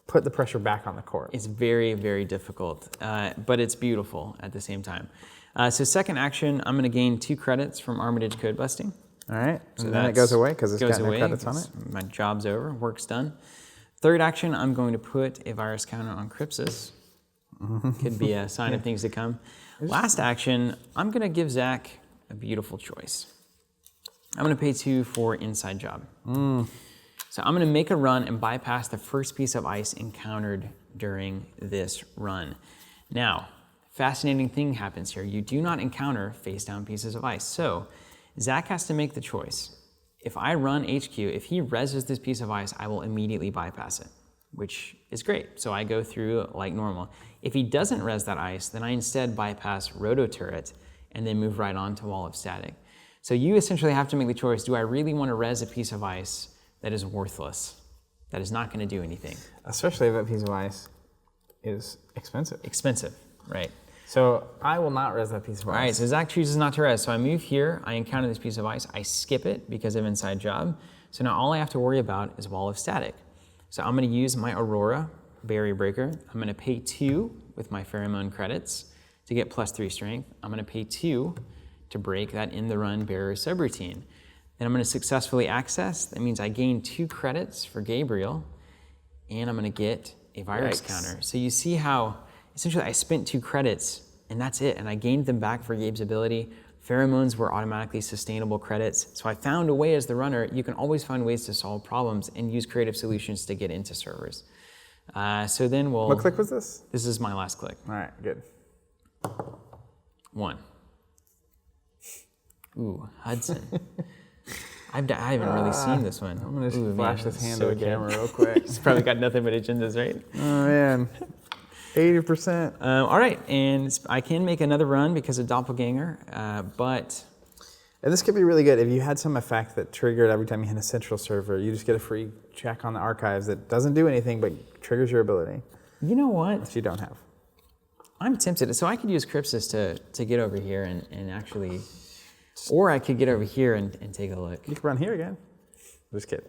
put the pressure back on the Corp. It's very, very difficult, but it's beautiful at the same time. So second action, I'm going to gain 2 credits from Armitage code busting. All right, so then it goes away because it's got no credits on it. My job's over, work's done. Third action, I'm going to put a virus counter on Cripsys. Could be a sign of things to come. Last action, I'm going to give Zach a beautiful choice. I'm going to pay 2 for Inside Job. So I'm going to make a run and bypass the first piece of ice encountered during this run. Now, fascinating thing happens here. You do not encounter face-down pieces of ice. So Zach has to make the choice. If I run HQ, if he reses this piece of ice, I will immediately bypass it, which is great. So I go through like normal. If he doesn't res that ice, then I instead bypass Roto Turret and then move right on to Wall of Static. So you essentially have to make the choice, do I really want to res a piece of ice that is worthless, that is not going to do anything? Especially if that piece of ice is expensive. Expensive, right. So I will not res that piece of ice. All right, so Zach chooses not to res. So I move here, I encounter this piece of ice, I skip it because of Inside Job. So now all I have to worry about is wall of static. So I'm going to use my Aurora barrier breaker. I'm going to pay 2 with my pheromone credits to get +3 strength. I'm going to pay 2 to break that in the run barrier subroutine. Then I'm going to successfully access. That means I gain 2 credits for Gabriel, and I'm going to get a virus counter. So you see how essentially I spent 2 credits, and that's it. And I gained them back for Gabe's ability. Pheromones were automatically sustainable credits. So I found a way as the runner. You can always find ways to solve problems and use creative solutions to get into servers. So then we'll... What click was this? This is my last click. All right, good. 1. Ooh, Hudson. I haven't really seen this one. I'm going to flash this hand so to the camera real quick. It's probably got nothing but agendas, right? Oh, man. 80%. All right, and I can make another run because of Doppelganger, but... And this could be really good if you had some effect that triggered every time you hit a central server. You just get a free check on the archives that doesn't do anything but triggers your ability. You know what? Which you don't have. I'm tempted. So I could use Crypsis to get over here and actually... Or I could get over here and take a look. You could run here again. Just kidding.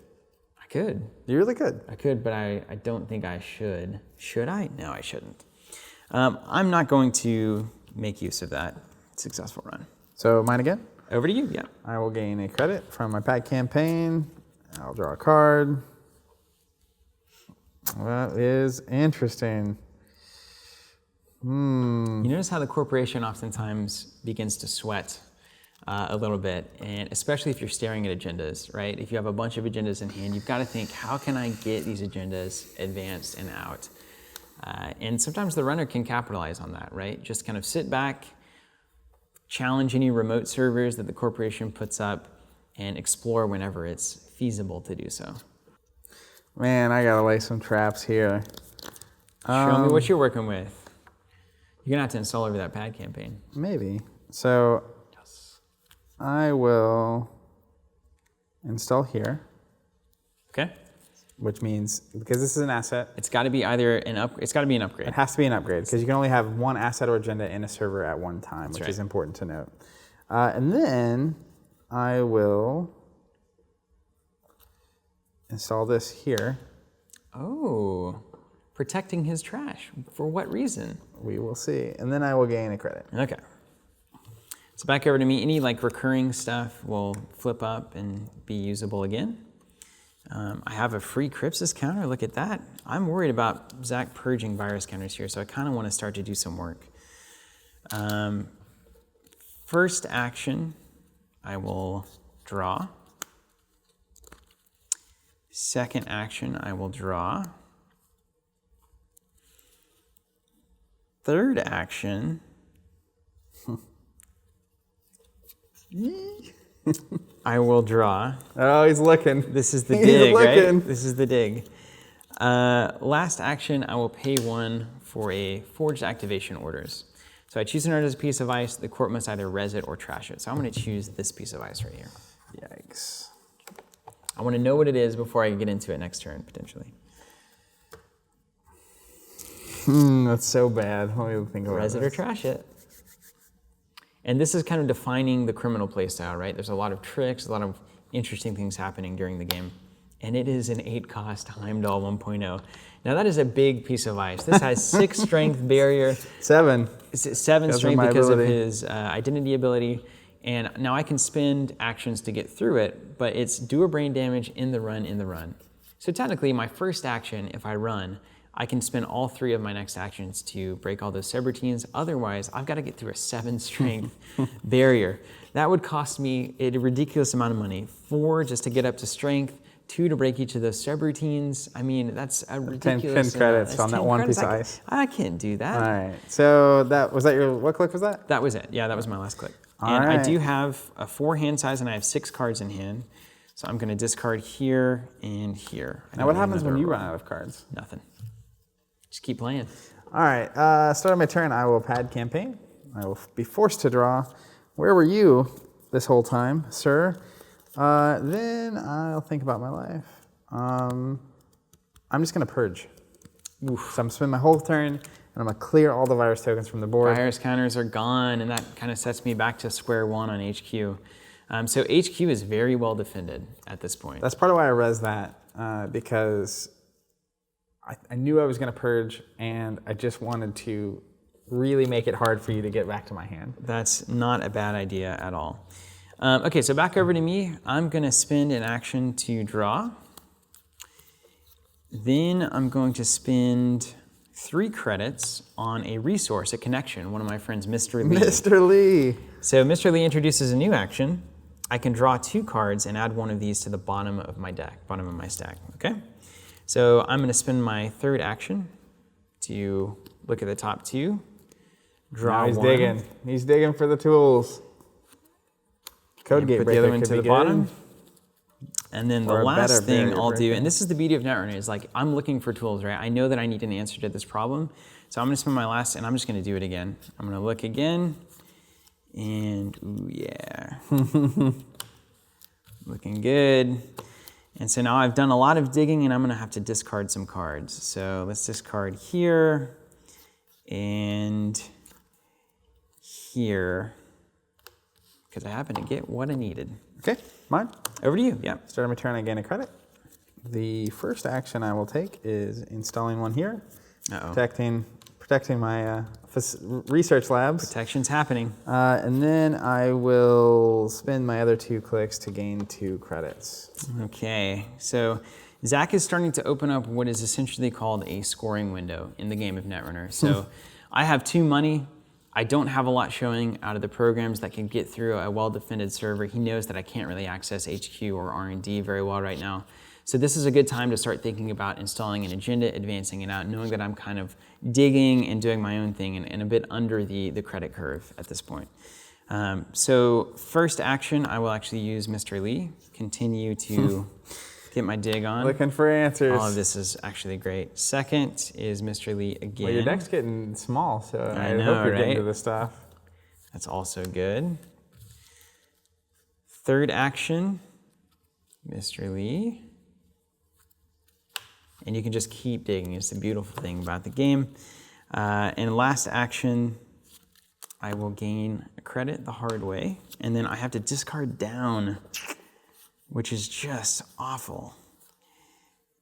I could. You really could. I could, but I don't think I should. Should I? No, I shouldn't. I'm not going to make use of that successful run. So mine again? Over to you, yeah. I will gain a credit from my pad campaign. I'll draw a card. That is interesting. You notice how the corporation oftentimes begins to sweat a little bit, and especially if you're staring at agendas, right? If you have a bunch of agendas in hand, you've got to think, how can I get these agendas advanced and out? And sometimes the runner can capitalize on that, right? Just kind of sit back, challenge any remote servers that the corporation puts up, and explore whenever it's feasible to do so. Man, I gotta lay some traps here. Show me what you're working with. You're gonna have to install over that pad campaign. Maybe. So I will install here. Okay. Which means, because this is an asset, It's got to be either it's got to be an upgrade. it has to be an upgrade, because you can only have one asset or agenda in a server at one time, which right. is important to note. And then I will install this here. Oh, protecting his trash. For what reason? We will see. And then I will gain a credit. Okay. So back over to me. Any like recurring stuff will flip up and be usable again. I have a free Crypsis counter. Look at that. I'm worried about Zach purging virus counters here, so I kind of want to start to do some work. First action, I will draw. Second action, I will draw. Third action, I will draw. Oh, he's looking. This is the He's dig, looking. right? This is the dig. Last action, I will pay 1 for a forged activation orders. So I choose an artist's piece of ice. The Corp must either res it or trash it. So I'm going to choose this piece of ice right here. Yikes. I want to know what it is before I get into it next turn, potentially. That's so bad. Let me think about Res it or trash it. And this is kind of defining the criminal playstyle, right? There's a lot of tricks, a lot of interesting things happening during the game. And it is an 8-cost Heimdall 1.0. Now that is a big piece of ice. This has 6 strength barrier. 7. It's 7 Because of strength my because ability. of his identity ability. And now I can spend actions to get through it, but it's do a brain damage in the run. So technically my first action, if I run, I can spend all 3 of my next actions to break all those subroutines. Otherwise, I've got to get through a 7 strength barrier. That would cost me a ridiculous amount of money. 4 just to get up to strength, 2 to break each of those subroutines. I mean, that's a ridiculous 10 credits amount. on that 10 one credits. piece of ice. I can't do that. All right. So was that your, what click was that? That was it. Yeah, that was my last click. All and I right. do have a 4 hand size and I have 6 cards in hand. So I'm going to discard here and here. Now what happens when you run out of cards? Nothing. Just keep playing. All right, starting my turn, I will pad campaign. I will be forced to draw. Where were you this whole time, sir? Then I'll think about my life. I'm just gonna purge. Oof. So I'm gonna spend my whole turn, and I'm gonna clear all the virus tokens from the board. Virus counters are gone, and that kind of sets me back to square one on HQ. So HQ is very well defended at this point. That's part of why I res that, because I knew I was going to purge, and I just wanted to really make it hard for you to get back to my hand. That's not a bad idea at all. Okay, so back over to me. I'm going to spend an action to draw. Then I'm going to spend 3 credits on a resource, a connection, one of my friends, Mr. Lee. Mr. Lee. So Mr. Lee introduces a new action. I can draw 2 cards and add one of these to the bottom of my deck, bottom of my stack, okay? So I'm going to spend my 3rd action to look at the top 2, draw Now he's 1. digging. He's digging for the tools. Code gate put the breaker other one could to be the good. bottom. And then the Or a last better thing barrier I'll do, breaker. and this is the beauty of Netrunner, is like I'm looking for tools, right? I know that I need an answer to this problem. So I'm going to spend my last, and I'm just going to do it again. I'm going to look again. And, ooh, yeah. Looking good. And so now I've done a lot of digging, and I'm going to have to discard some cards. So let's discard here and here, because I happen to get what I needed. Okay, mine. Over to you. Yeah. Start my turn, I gain a credit. The first action I will take is installing one here, Uh-oh. protecting my research labs. Protection's happening. And then I will spend my other 2 clicks to gain 2 credits. Okay, so Zach is starting to open up what is essentially called a scoring window in the game of Netrunner. So I have 2 money. I don't have a lot showing out of the programs that can get through a well-defended server. He knows that I can't really access HQ or R&D very well right now. So this is a good time to start thinking about installing an agenda, advancing it out, knowing that I'm kind of digging and doing my own thing and a bit under the credit curve at this point. So first action, I will actually use Mr. Lee, continue to get my dig on. Looking for answers. All of this is actually great. Second is Mr. Lee again. Well, your deck's getting small, so I know, hope you're getting right? to this stuff. That's also good. Third action, Mr. Lee. And you can just keep digging. It's the beautiful thing about the game. And last action, I will gain a credit the hard way. And then I have to discard down, which is just awful.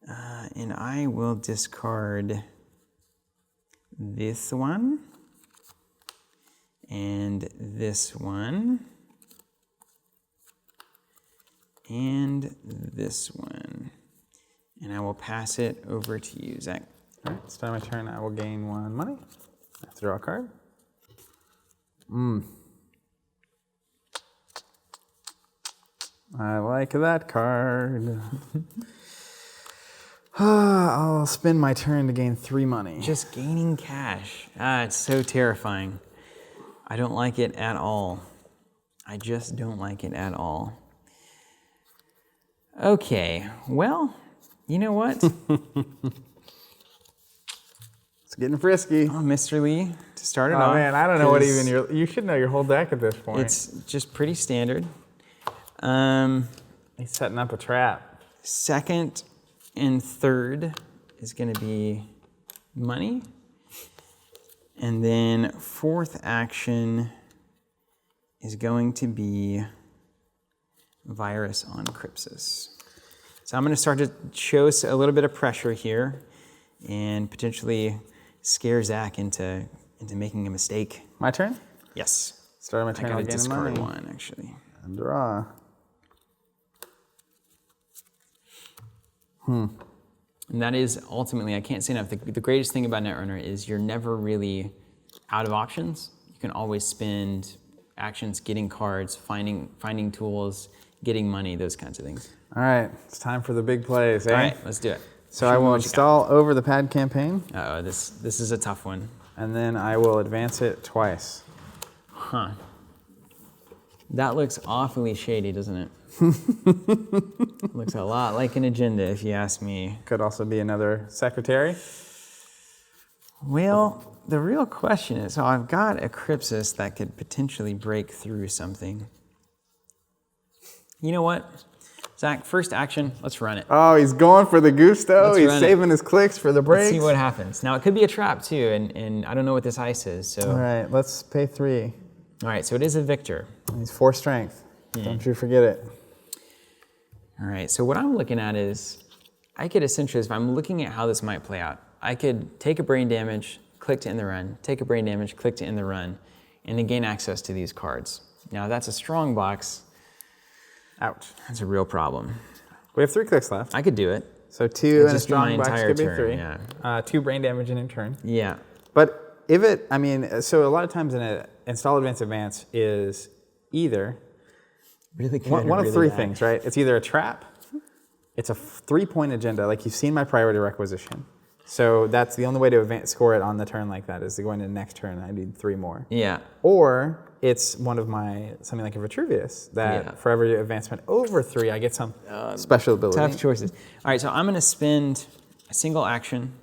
And I will discard this one and this one and this one. And I will pass it over to you, Zach. All right, start my turn. I will gain 1 money. I have to draw a card. I like that card. I'll spend my turn to gain 3 money. Just gaining cash. It's so terrifying. I don't like it at all. I just don't like it at all. Okay, well, you know what? It's getting frisky. Oh, Mr. Lee, to start it off. Oh man, I don't know what even you should know your whole deck at this point. It's just pretty standard. He's setting up a trap. Second and third is going to be money. And then fourth action is going to be virus on Crypsis. So I'm going to start to show a little bit of pressure here and potentially scare Zach into making a mistake. My turn? Yes. Start my I turn got to again. discard Money. one, actually. And draw. And that is ultimately, I can't say enough, the greatest thing about Netrunner is you're never really out of options. You can always spend actions, getting cards, finding tools, getting money, those kinds of things. All right, it's time for the big plays, eh? All right, let's do it. So I will install over the pad campaign, Uh-oh, this is a tough one. and then I will advance it twice. Huh. That looks awfully shady, doesn't it? Looks a lot like an agenda, if you ask me. Could also be another secretary. Well, the real question is, so I've got a Crypsis that could potentially break through something. You know what? Zach, first action, let's run it. Oh, he's going for the gusto. Let's He's run it. saving his clicks for the breaks. Let's see what happens. Now, it could be a trap, too, and I don't know what this ice is, so... All right, let's pay 3. All right, so it is a victor. He's 4 strength. Don't you forget it. All right, so what I'm looking at is, I could essentially, if I'm looking at how this might play out, I could take a brain damage, click to end the run, take a brain damage, click to end the run, and then gain access to these cards. Now that's a strong box. Ouch. That's a real problem. We have 3 clicks left. I could do it. So 2 and a just do my strong box entire could be turn, 3. yeah. 2 brain damage in a turn. Yeah. But if it, I mean, so a lot of times in an install advance is either Really good. one of really 3 bad. things, right? It's either a trap, it's a 3-point agenda, like you've seen my priority requisition. So that's the only way to score it on the turn like that is to go into the next turn. I need 3 more. Yeah. Or it's one of my, something like a Vitruvius, that for every advancement over 3, I get some special ability. Tough choices. All right, so I'm going to spend a single action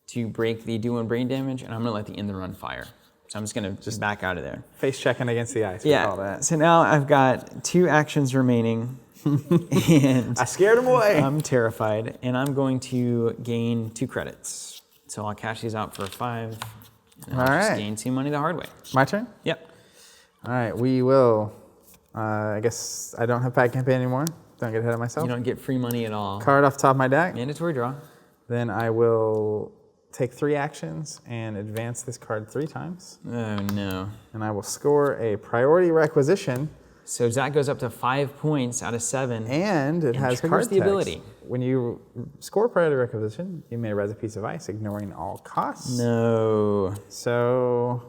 to break the do 1 brain damage, and I'm going to let the end the run fire. So I'm just going to just back out of there. Face checking against the ice, we call Yeah. that. So now I've got 2 actions remaining, and I scared him away. I'm terrified, and I'm going to gain 2 credits. So I'll cash these out for 5, and I'll just gain 2 money the hard way. My turn? Yep. All right, we will, I guess I don't have pad campaign anymore. Don't get ahead of myself. You don't get free money at all. Card off the top of my deck. Mandatory draw. Then I will take 3 actions and advance this card 3 times. Oh, no. And I will score a priority requisition. So Zach goes up to 5 points out of 7. And it has triggers card the text. ability. When you score priority requisition, you may res a piece of ice, ignoring all costs. No. So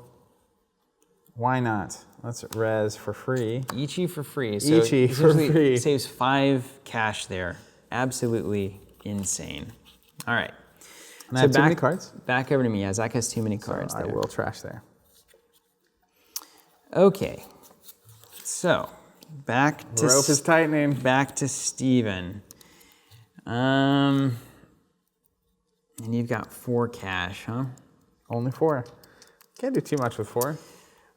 why not? Let's res for free. Ichi for free. So Ichi for essentially free. Saves 5 cash there. Absolutely insane. All right. And I have too many cards. Back over to me. Yeah, Zach has too many cards I there. will trash there. Okay. So back to Rope is tightening. back to Steven. And you've got 4 cash, huh? Only 4. Can't do too much with 4.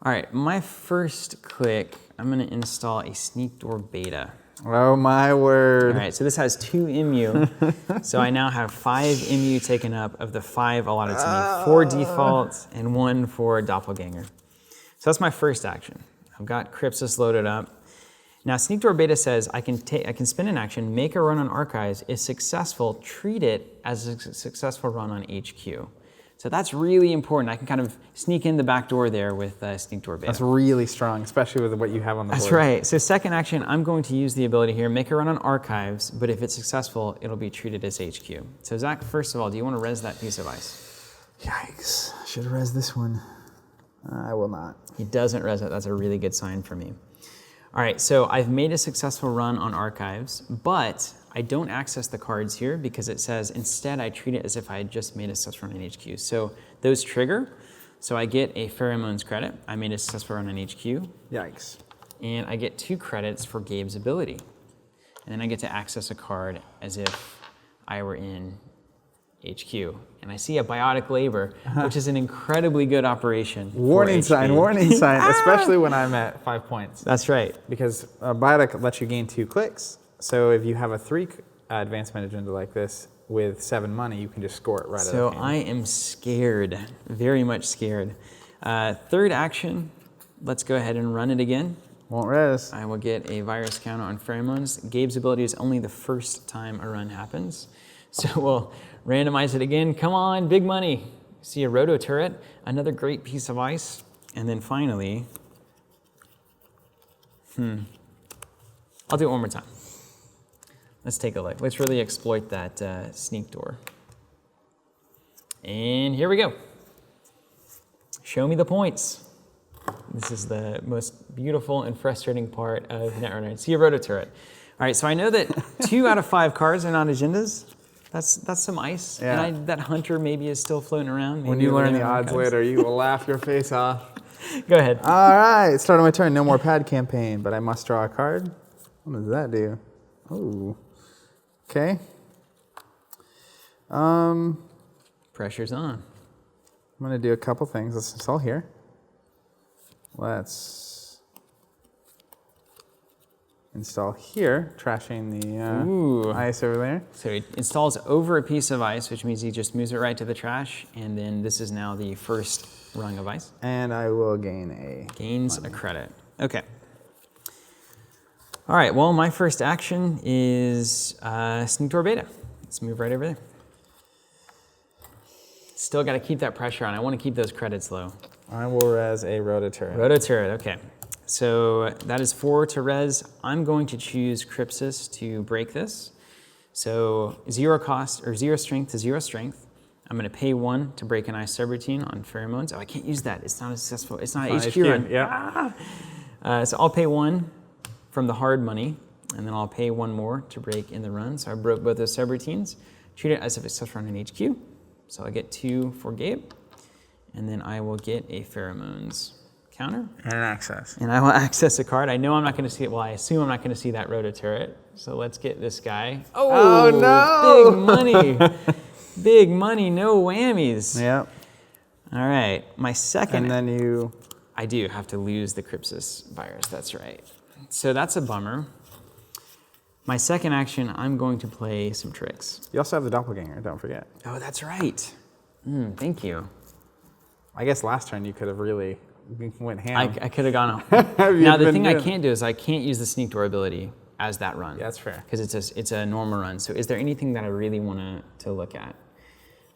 All right, my first click, I'm gonna install a Sneak Door Beta. Oh my word. All right, so this has 2 MU. So I now have 5 MU taken up of the 5 allotted to me. 4 defaults and 1 for Doppelganger. So that's my first action. I've got Crypsis loaded up. Now Sneak Door Beta says I can spin an action, make a run on Archives. If successful, treat it as a successful run on HQ. So that's really important. I can kind of sneak in the back door there with Sneak Door Beta. That's really strong, especially with what you have on the board. That's right. So second action, I'm going to use the ability here, make a run on Archives, but if it's successful, it'll be treated as HQ. So Zach, first of all, do you want to res that piece of ice? Yikes. Should have res this one. I will not. He doesn't res it. That's a really good sign for me. All right, so I've made a successful run on Archives, but I don't access the cards here because it says instead I treat it as if I had just made a successful run on HQ. So those trigger, so I get a Pheromones credit. I made a successful run on HQ. Yikes. And I get 2 credits for Gabe's ability. And then I get to access a card as if I were in HQ. And I see a Biotic Labor, which is an incredibly good operation. Warning sign, warning sign, especially when I'm at 5 points. That's right. Because Biotic lets you gain 2 clicks. So if you have a 3 advancement agenda like this with 7 money, you can just score it right out of the So game. I am scared, very much scared. Third action, let's go ahead and run it again. Won't res. I will get a virus counter on Pheromones. Gabe's ability is only the first time a run happens. So we'll randomize it again. Come on, big money. See a Roto Turret, another great piece of ice. And then finally, I'll do it one more time. Let's take a look. Let's really exploit that Sneak Door. And here we go. Show me the points. This is the most beautiful and frustrating part of Netrunner. See a Roto Turret. All right, so I know that 2 out of 5 cards are not agendas. That's some ice. Yeah. And that Hunter maybe is still floating around. When Maybe you over learn there the on odds Archives. later, you will laugh your face off. Go ahead. All right, starting my turn. No more pad campaign, but I must draw a card. What does that do? Oh, okay. Pressure's on. I'm gonna do a couple things. Let's install here. Let's install here, trashing the ice over there. So it installs over a piece of ice, which means he just moves it right to the trash. And then this is now the first rung of ice. And I will gain a Gains a credit. Okay. All right, well, my first action is Sneak Door Beta. Let's move right over there. Still got to keep that pressure on. I want to keep those credits low. I will res a Rototurret. Rototurret, okay. So that is 4 to res. I'm going to choose Crypsis to break this. So 0 cost, or 0 strength to 0 strength. I'm going to pay 1 to break an ice subroutine on pheromones. Oh, I can't use that. It's not a successful. It's not HQ run. Yeah. So I'll pay 1 from the hard money, and then I'll pay 1 more to break in the run. So I broke both those subroutines. Treat it as if it's just run in HQ. So I get 2 for Gabe, and then I will get a pheromones counter. And an access. And I will access a card. I know I'm not going to see it. Well, I assume I'm not going to see that Rototurret. So let's get this guy. Oh no! Big money. Big money, no whammies. Yep. All right, my second. And then you... I do have to lose the Crypsis virus, that's right. So that's a bummer. My second action, I'm going to play some tricks. You also have the Doppelganger, don't forget. Oh, that's right. Thank you. I guess last turn you could have really went ham. I could have gone. Now the thing I can't do is I can't use the Sneak Door ability as that run. Yeah, that's fair. Because it's a normal run. So is there anything that I really want to look at?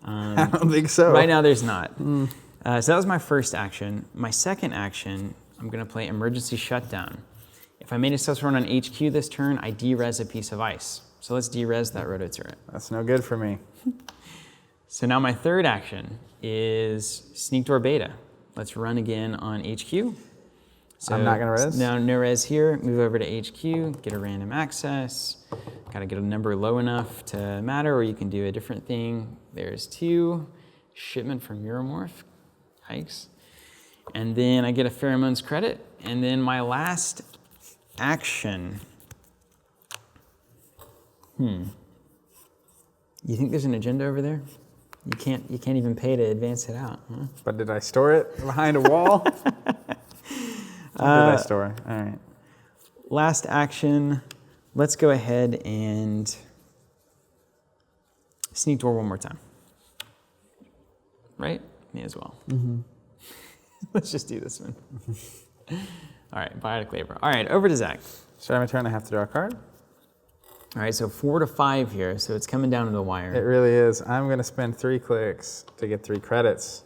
I don't think so. Right now there's not. So that was my first action. My second action, I'm going to play Emergency Shutdown. If I made a successful run on HQ this turn, I de-res a piece of ice. So let's de-res that Rototurret. That's no good for me. So now my third action is Sneak Door Beta. Let's run again on HQ. So I'm not going to res? No res here. Move over to HQ, get a random access. Got to get a number low enough to matter, or you can do a different thing. There's 2. Shipment from Euromorph. Hikes. And then I get a Pheromones credit. And then my last action. You think there's an agenda over there? You can't even pay to advance it out, huh? But did I store it behind a wall? Did I store it? All right. Last action. Let's go ahead and Sneak Door one more time. Right? Me as well. Let's just do this one. All right, Biotic Labor. All right, over to Zach. Start my turn, I have to draw a card. All right, so 4 to 5 here, so it's coming down to the wire. It really is. I'm going to spend 3 clicks to get 3 credits.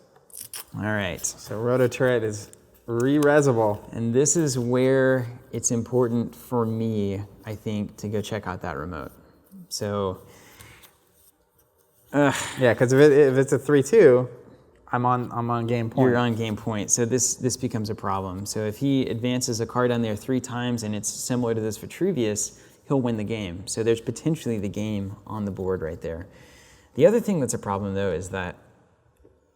All right. So Rototurret is re-resable. And this is where it's important for me, I think, to go check out that remote. So, Yeah, because if it's a 3-2, I'm on game point. You're on game point, so this becomes a problem. So if he advances a card down there 3 times and it's similar to this Vitruvius, he'll win the game. So there's potentially the game on the board right there. The other thing that's a problem though is that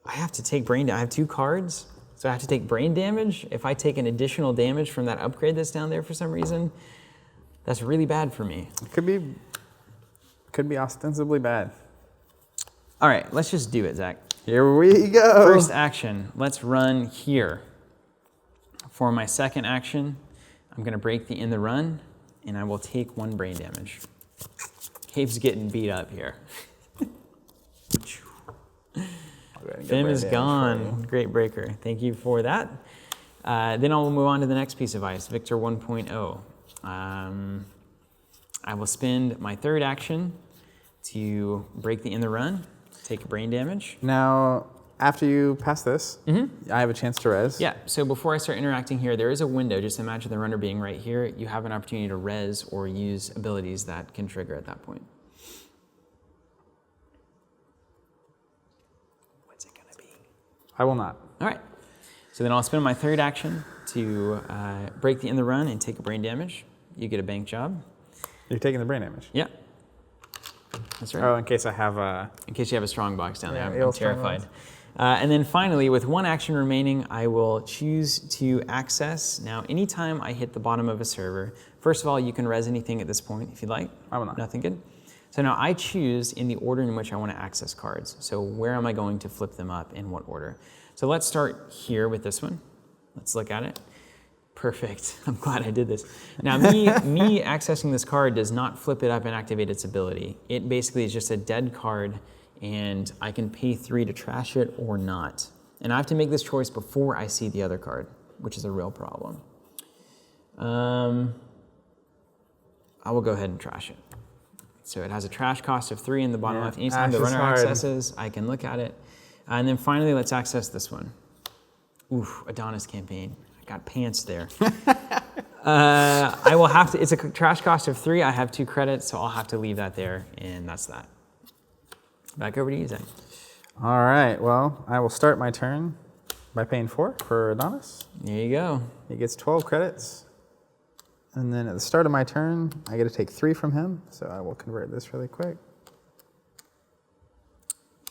I have to take brain damage. I have 2 cards, so I have to take brain damage. If I take an additional damage from that upgrade that's down there for some reason, that's really bad for me. It could be ostensibly bad. All right, let's just do it, Zach. Here we go. First action, let's run here. For my second action, I'm gonna break the in the run, and I will take 1 brain damage. Cave's getting beat up here. Fim is gone. Great breaker. Thank you for that. Then I'll move on to the next piece of ice, Victor 1.0. I will spend my third action to break the in the run, take brain damage. Now, after you pass this, I have a chance to res. Yeah, so before I start interacting here, there is a window. Just imagine the runner being right here. You have an opportunity to res or use abilities that can trigger at that point. What's it gonna be? I will not. All right, so then I'll spend my third action to break the in the run and take a brain damage. You get a bank job. You're taking the brain damage? Yeah, that's right. Oh, in case I have a... In case you have a strong box down there, Yeah, I'm terrified. And then finally, with 1 action remaining, I will choose to access. Now, anytime I hit the bottom of a server, first of all, you can res anything at this point if you'd like. I will not. Nothing good. So now I choose in the order in which I want to access cards. So where am I going to flip them up, in what order? So let's start here with this one. Let's look at it. Perfect. I'm glad I did this. Now, me accessing this card does not flip it up and activate its ability. It basically is just a dead card, and I can pay 3 to trash it or not. And I have to make this choice before I see the other card, which is a real problem. I will go ahead and trash it. So it has a trash cost of 3 in the bottom left. Anytime Ash the is runner hard. accesses, I can look at it. And then finally, let's access this one. Oof, Adonis campaign. I got pants there. I will have to, it's a trash cost of 3. I have 2 credits, so I'll have to leave that there, and that's that. Back over to you, Zach. All right, well, I will start my turn by paying 4 for Adonis. There you go. He gets 12 credits. And then at the start of my turn, I get to take 3 from him, so I will convert this really quick.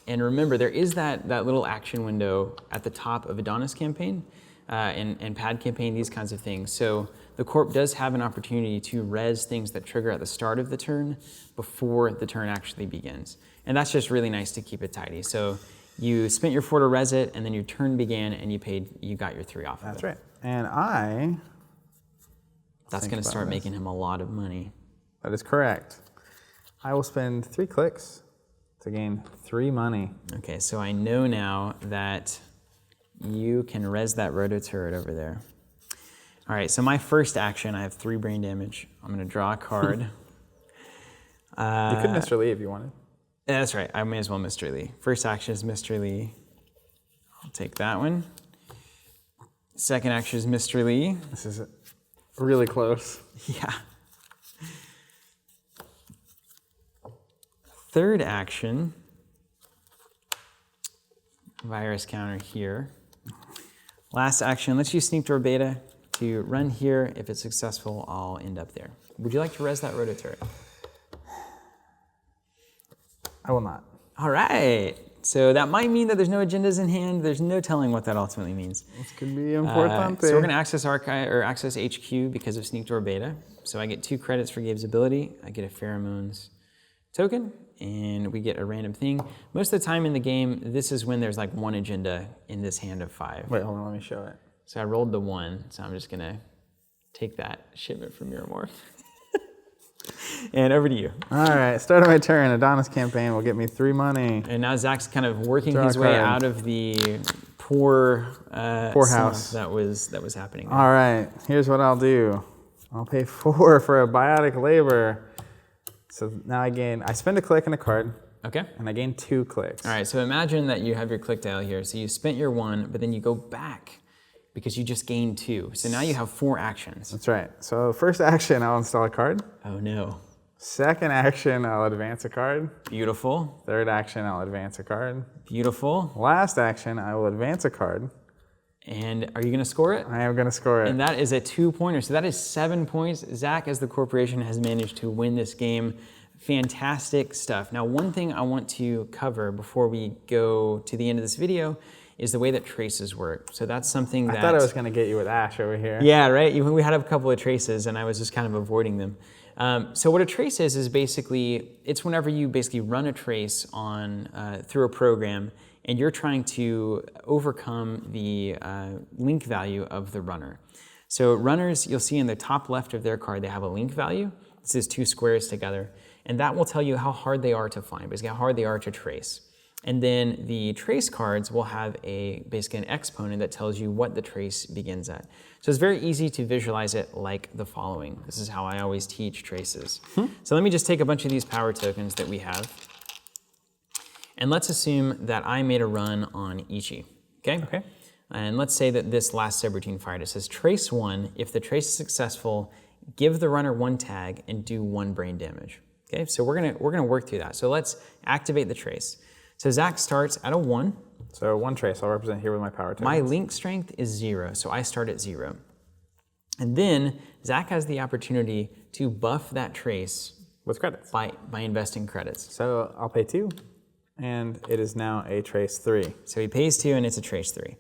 And remember, there is that little action window at the top of Adonis campaign and pad campaign, these kinds of things. So the Corp does have an opportunity to res things that trigger at the start of the turn before the turn actually begins. And that's just really nice to keep it tidy. So you spent your 4 to res it, and then your turn began, and you got your 3 off of it. That's right. And that's going to start making him a lot of money. That is correct. I will spend 3 clicks to gain 3 money. Okay, so I know now that you can res that rototurret over there. All right, so my first action, I have 3 brain damage. I'm going to draw a card. You could Mr. Lee if you wanted. Yeah, that's right. I may as well Mr. Lee. First action is Mr. Lee. I'll take that one. Second action is Mr. Lee. This is really close. Yeah. Third action, virus counter here. Last action, let's use Sneak Door Beta to run here. If it's successful, I'll end up there. Would you like to res that rototurret? I will not. All right. So that might mean that there's no agendas in hand. There's no telling what that ultimately means. This could be important. So we're going to access Archive or access HQ because of Sneak Door Beta. So I get 2 credits for Gabe's ability. I get a Pheromones token, and we get a random thing. Most of the time in the game, this is when there's like 1 agenda in this hand of 5. Wait, hold on, let me show it. So I rolled the 1, so I'm just going to take that shipment from Miramorph. And over to you. All right, start of my turn. Adonis campaign will get me 3 money. And now Zach's kind of working his way out of the poor house that was happening there. All right, here's what I'll do. I'll pay 4 for a biotic labor. So now I spend a click and a card. Okay. And I gain 2 clicks. All right, so imagine that you have your click dial here. So you spent your 1, but then you go back because you just gained 2. So now you have 4 actions. That's right. So first action, I'll install a card. Oh no. Second action, I'll advance a card. Beautiful. Third action, I'll advance a card. Beautiful. Last action, I will advance a card. And are you going to score it? I am going to score it. And that is a 2-pointer. So that is 7 points. Zach, as the corporation, has managed to win this game. Fantastic stuff. Now, one thing I want to cover before we go to the end of this video is the way that traces work. So that's something that... I thought I was going to get you with Ash over here. Yeah, right? We had a couple of traces, and I was just kind of avoiding them. So what a trace is basically, it's whenever you basically run a trace on through a program, and you're trying to overcome the link value of the runner. So runners, you'll see in the top left of their card, they have a link value. This is 2 squares together. And that will tell you how hard they are to find, basically how hard they are to trace. And then the trace cards will have basically an exponent that tells you what the trace begins at. So it's very easy to visualize it like the following. This is how I always teach traces. So let me just take a bunch of these power tokens that we have. And let's assume that I made a run on Ichi, okay? And let's say that this last subroutine fired. It says trace 1, if the trace is successful, give the runner 1 tag and do 1 brain damage. Okay, so we're gonna work through that. So let's activate the trace. So Zach starts at a 1. So 1 trace, I'll represent here with my power tokens. My link strength is 0, so I start at 0. And then Zach has the opportunity to buff that trace with credits by investing credits. So I'll pay 2, and it is now a trace 3. So he pays 2, and it's a trace 3.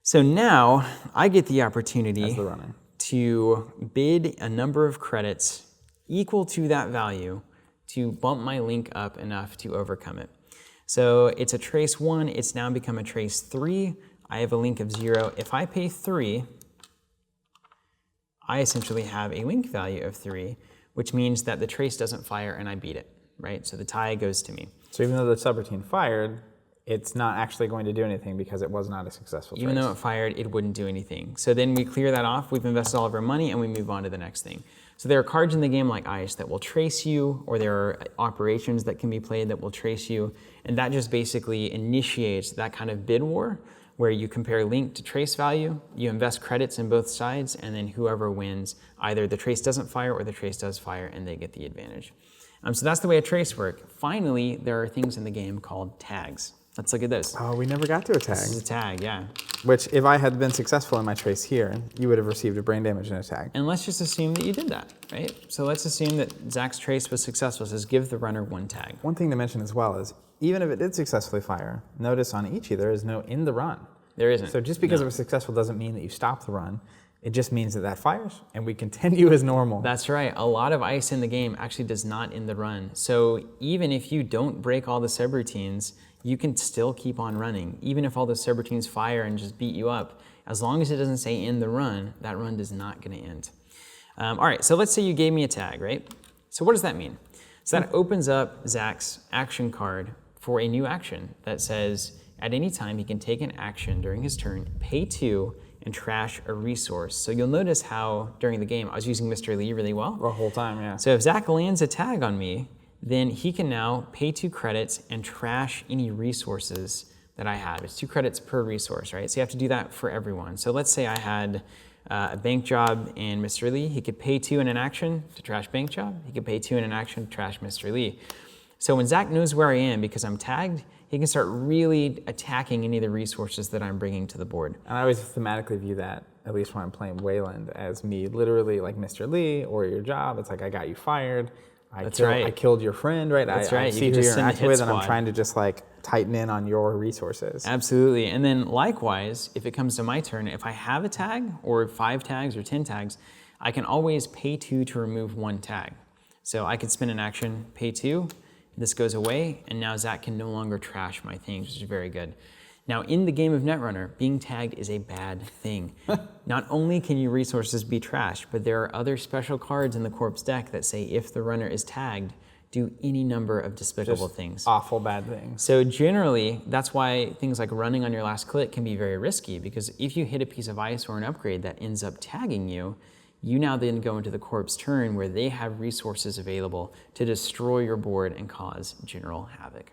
So now I get the opportunity as the runner to bid a number of credits equal to that value to bump my link up enough to overcome it. So it's a trace 1, it's now become a trace 3. I have a link of 0. If I pay 3, I essentially have a link value of 3, which means that the trace doesn't fire and I beat it, right? So the tie goes to me. So even though the subroutine fired, it's not actually going to do anything because it was not a successful trace. Even though it fired, it wouldn't do anything. So then we clear that off, we've invested all of our money, and we move on to the next thing. So there are cards in the game like Ice that will trace you, or there are operations that can be played that will trace you, and that just basically initiates that kind of bid war where you compare link to trace value, you invest credits in both sides, and then whoever wins, either the trace doesn't fire or the trace does fire, and they get the advantage. So that's the way a trace works. Finally, there are things in the game called tags. Let's look at this. Oh, we never got to a tag. This is a tag, yeah. Which, if I had been successful in my trace here, you would have received a brain damage and a tag. And let's just assume that you did that, right? So let's assume that Zach's trace was successful. It says give the runner 1 tag. One thing to mention as well is, even if it did successfully fire, notice on Ichi there is no in the run. There isn't. So just because it was successful doesn't mean that you stop the run. It just means that that fires, and we continue as normal. That's right. A lot of ice in the game actually does not end the run. So even if you don't break all the subroutines, you can still keep on running. Even if all the subroutines fire and just beat you up, as long as it doesn't say end the run, that run is not going to end. All right, so let's say you gave me a tag, right? So what does that mean? So that opens up Zach's action card for a new action that says at any time he can take an action during his turn, pay 2, and trash a resource. So you'll notice how during the game I was using Mr. Lee really well. The whole time, yeah. So if Zach lands a tag on me, then he can now pay 2 credits and trash any resources that I have. It's 2 credits per resource, right? So you have to do that for everyone. So let's say I had a bank job and Mr. Lee. He could pay 2 in an action to trash bank job. He could pay 2 in an action to trash Mr. Lee. So when Zach knows where I am because I'm tagged, he can start really attacking any of the resources that I'm bringing to the board. And I always thematically view that, at least when I'm playing Wayland, as me literally like Mr. Lee or your job. It's like I got you fired. I killed your friend, right? That's right. I see you who you're interacting with, and I'm squad. trying to just like tighten in on your resources. Absolutely. And then likewise, if it comes to my turn, if I have a tag or 5 tags or 10 tags, I can always pay 2 to remove 1 tag. So I could spend an action, pay 2, this goes away, and now Zach can no longer trash my things, which is very good. Now, in the game of Netrunner, being tagged is a bad thing. Not only can your resources be trashed, but there are other special cards in the Corp's deck that say if the runner is tagged, do any number of despicable things. Awful bad things. So generally, that's why things like running on your last click can be very risky, because if you hit a piece of ice or an upgrade that ends up tagging you, you now then go into the Corp's turn where they have resources available to destroy your board and cause general havoc.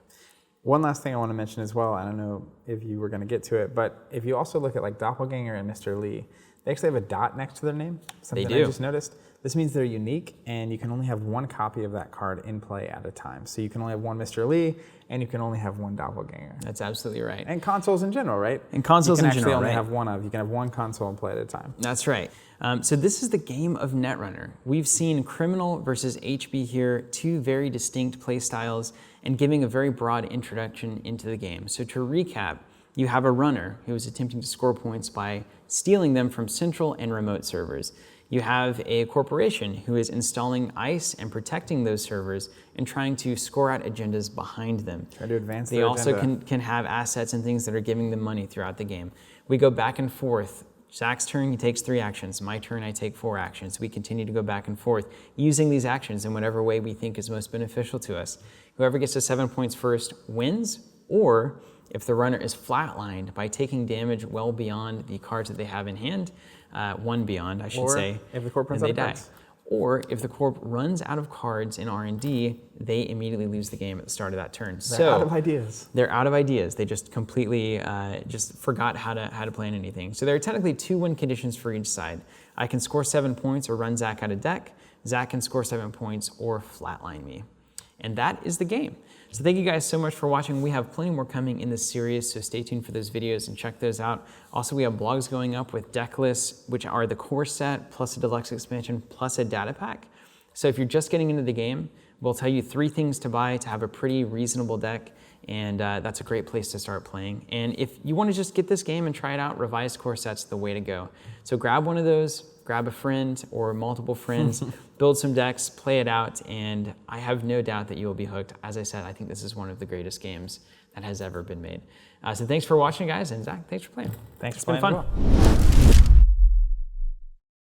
One last thing I want to mention as well, I don't know if you were going to get to it, but if you also look at like Doppelganger and Mr. Lee, they actually have a dot next to their name, something They do. I just noticed. This means they're unique, and you can only have 1 copy of that card in play at a time. So you can only have 1 Mr. Lee, and you can only have 1 Doppelganger. That's absolutely right. And consoles in general, right? And consoles in general, You can actually only right? have 1 of. You can have 1 console in play at a time. That's right. So this is the game of Netrunner. We've seen Criminal versus HB here, 2 very distinct play styles, and giving a very broad introduction into the game. So to recap, you have a runner who is attempting to score points by stealing them from central and remote servers. You have a corporation who is installing ICE and protecting those servers and trying to score out agendas behind them. Try to advance They their also agenda. can have assets and things that are giving them money throughout the game. We go back and forth. Zach's turn, he takes 3 actions. My turn, I take 4 actions. We continue to go back and forth using these actions in whatever way we think is most beneficial to us. Whoever gets to 7 points first wins, or if the runner is flatlined by taking damage well beyond the cards that they have in hand, 1 beyond, I should say, if the Corp runs then out they of die. cards. Or if the Corp runs out of cards in R&D, they immediately lose the game at the start of that turn. They're out of ideas. They're out of ideas. They just completely just forgot how to plan anything. So there are technically 2 win conditions for each side. I can score 7 points or run Zach out of deck. Zach can score 7 points or flatline me. And that is the game. So thank you guys so much for watching. We have plenty more coming in this series, so stay tuned for those videos and check those out. Also, we have blogs going up with deck lists, which are the core set, plus a deluxe expansion, plus a data pack. So if you're just getting into the game, we'll tell you 3 things to buy to have a pretty reasonable deck, and that's a great place to start playing. And if you want to just get this game and try it out, revised core set's the way to go. So grab one of those, grab a friend or multiple friends, build some decks, play it out, and I have no doubt that you will be hooked. As I said, I think this is one of the greatest games that has ever been made. So thanks for watching, guys, and Zach, thanks for playing. Thanks It's for been playing fun. as well.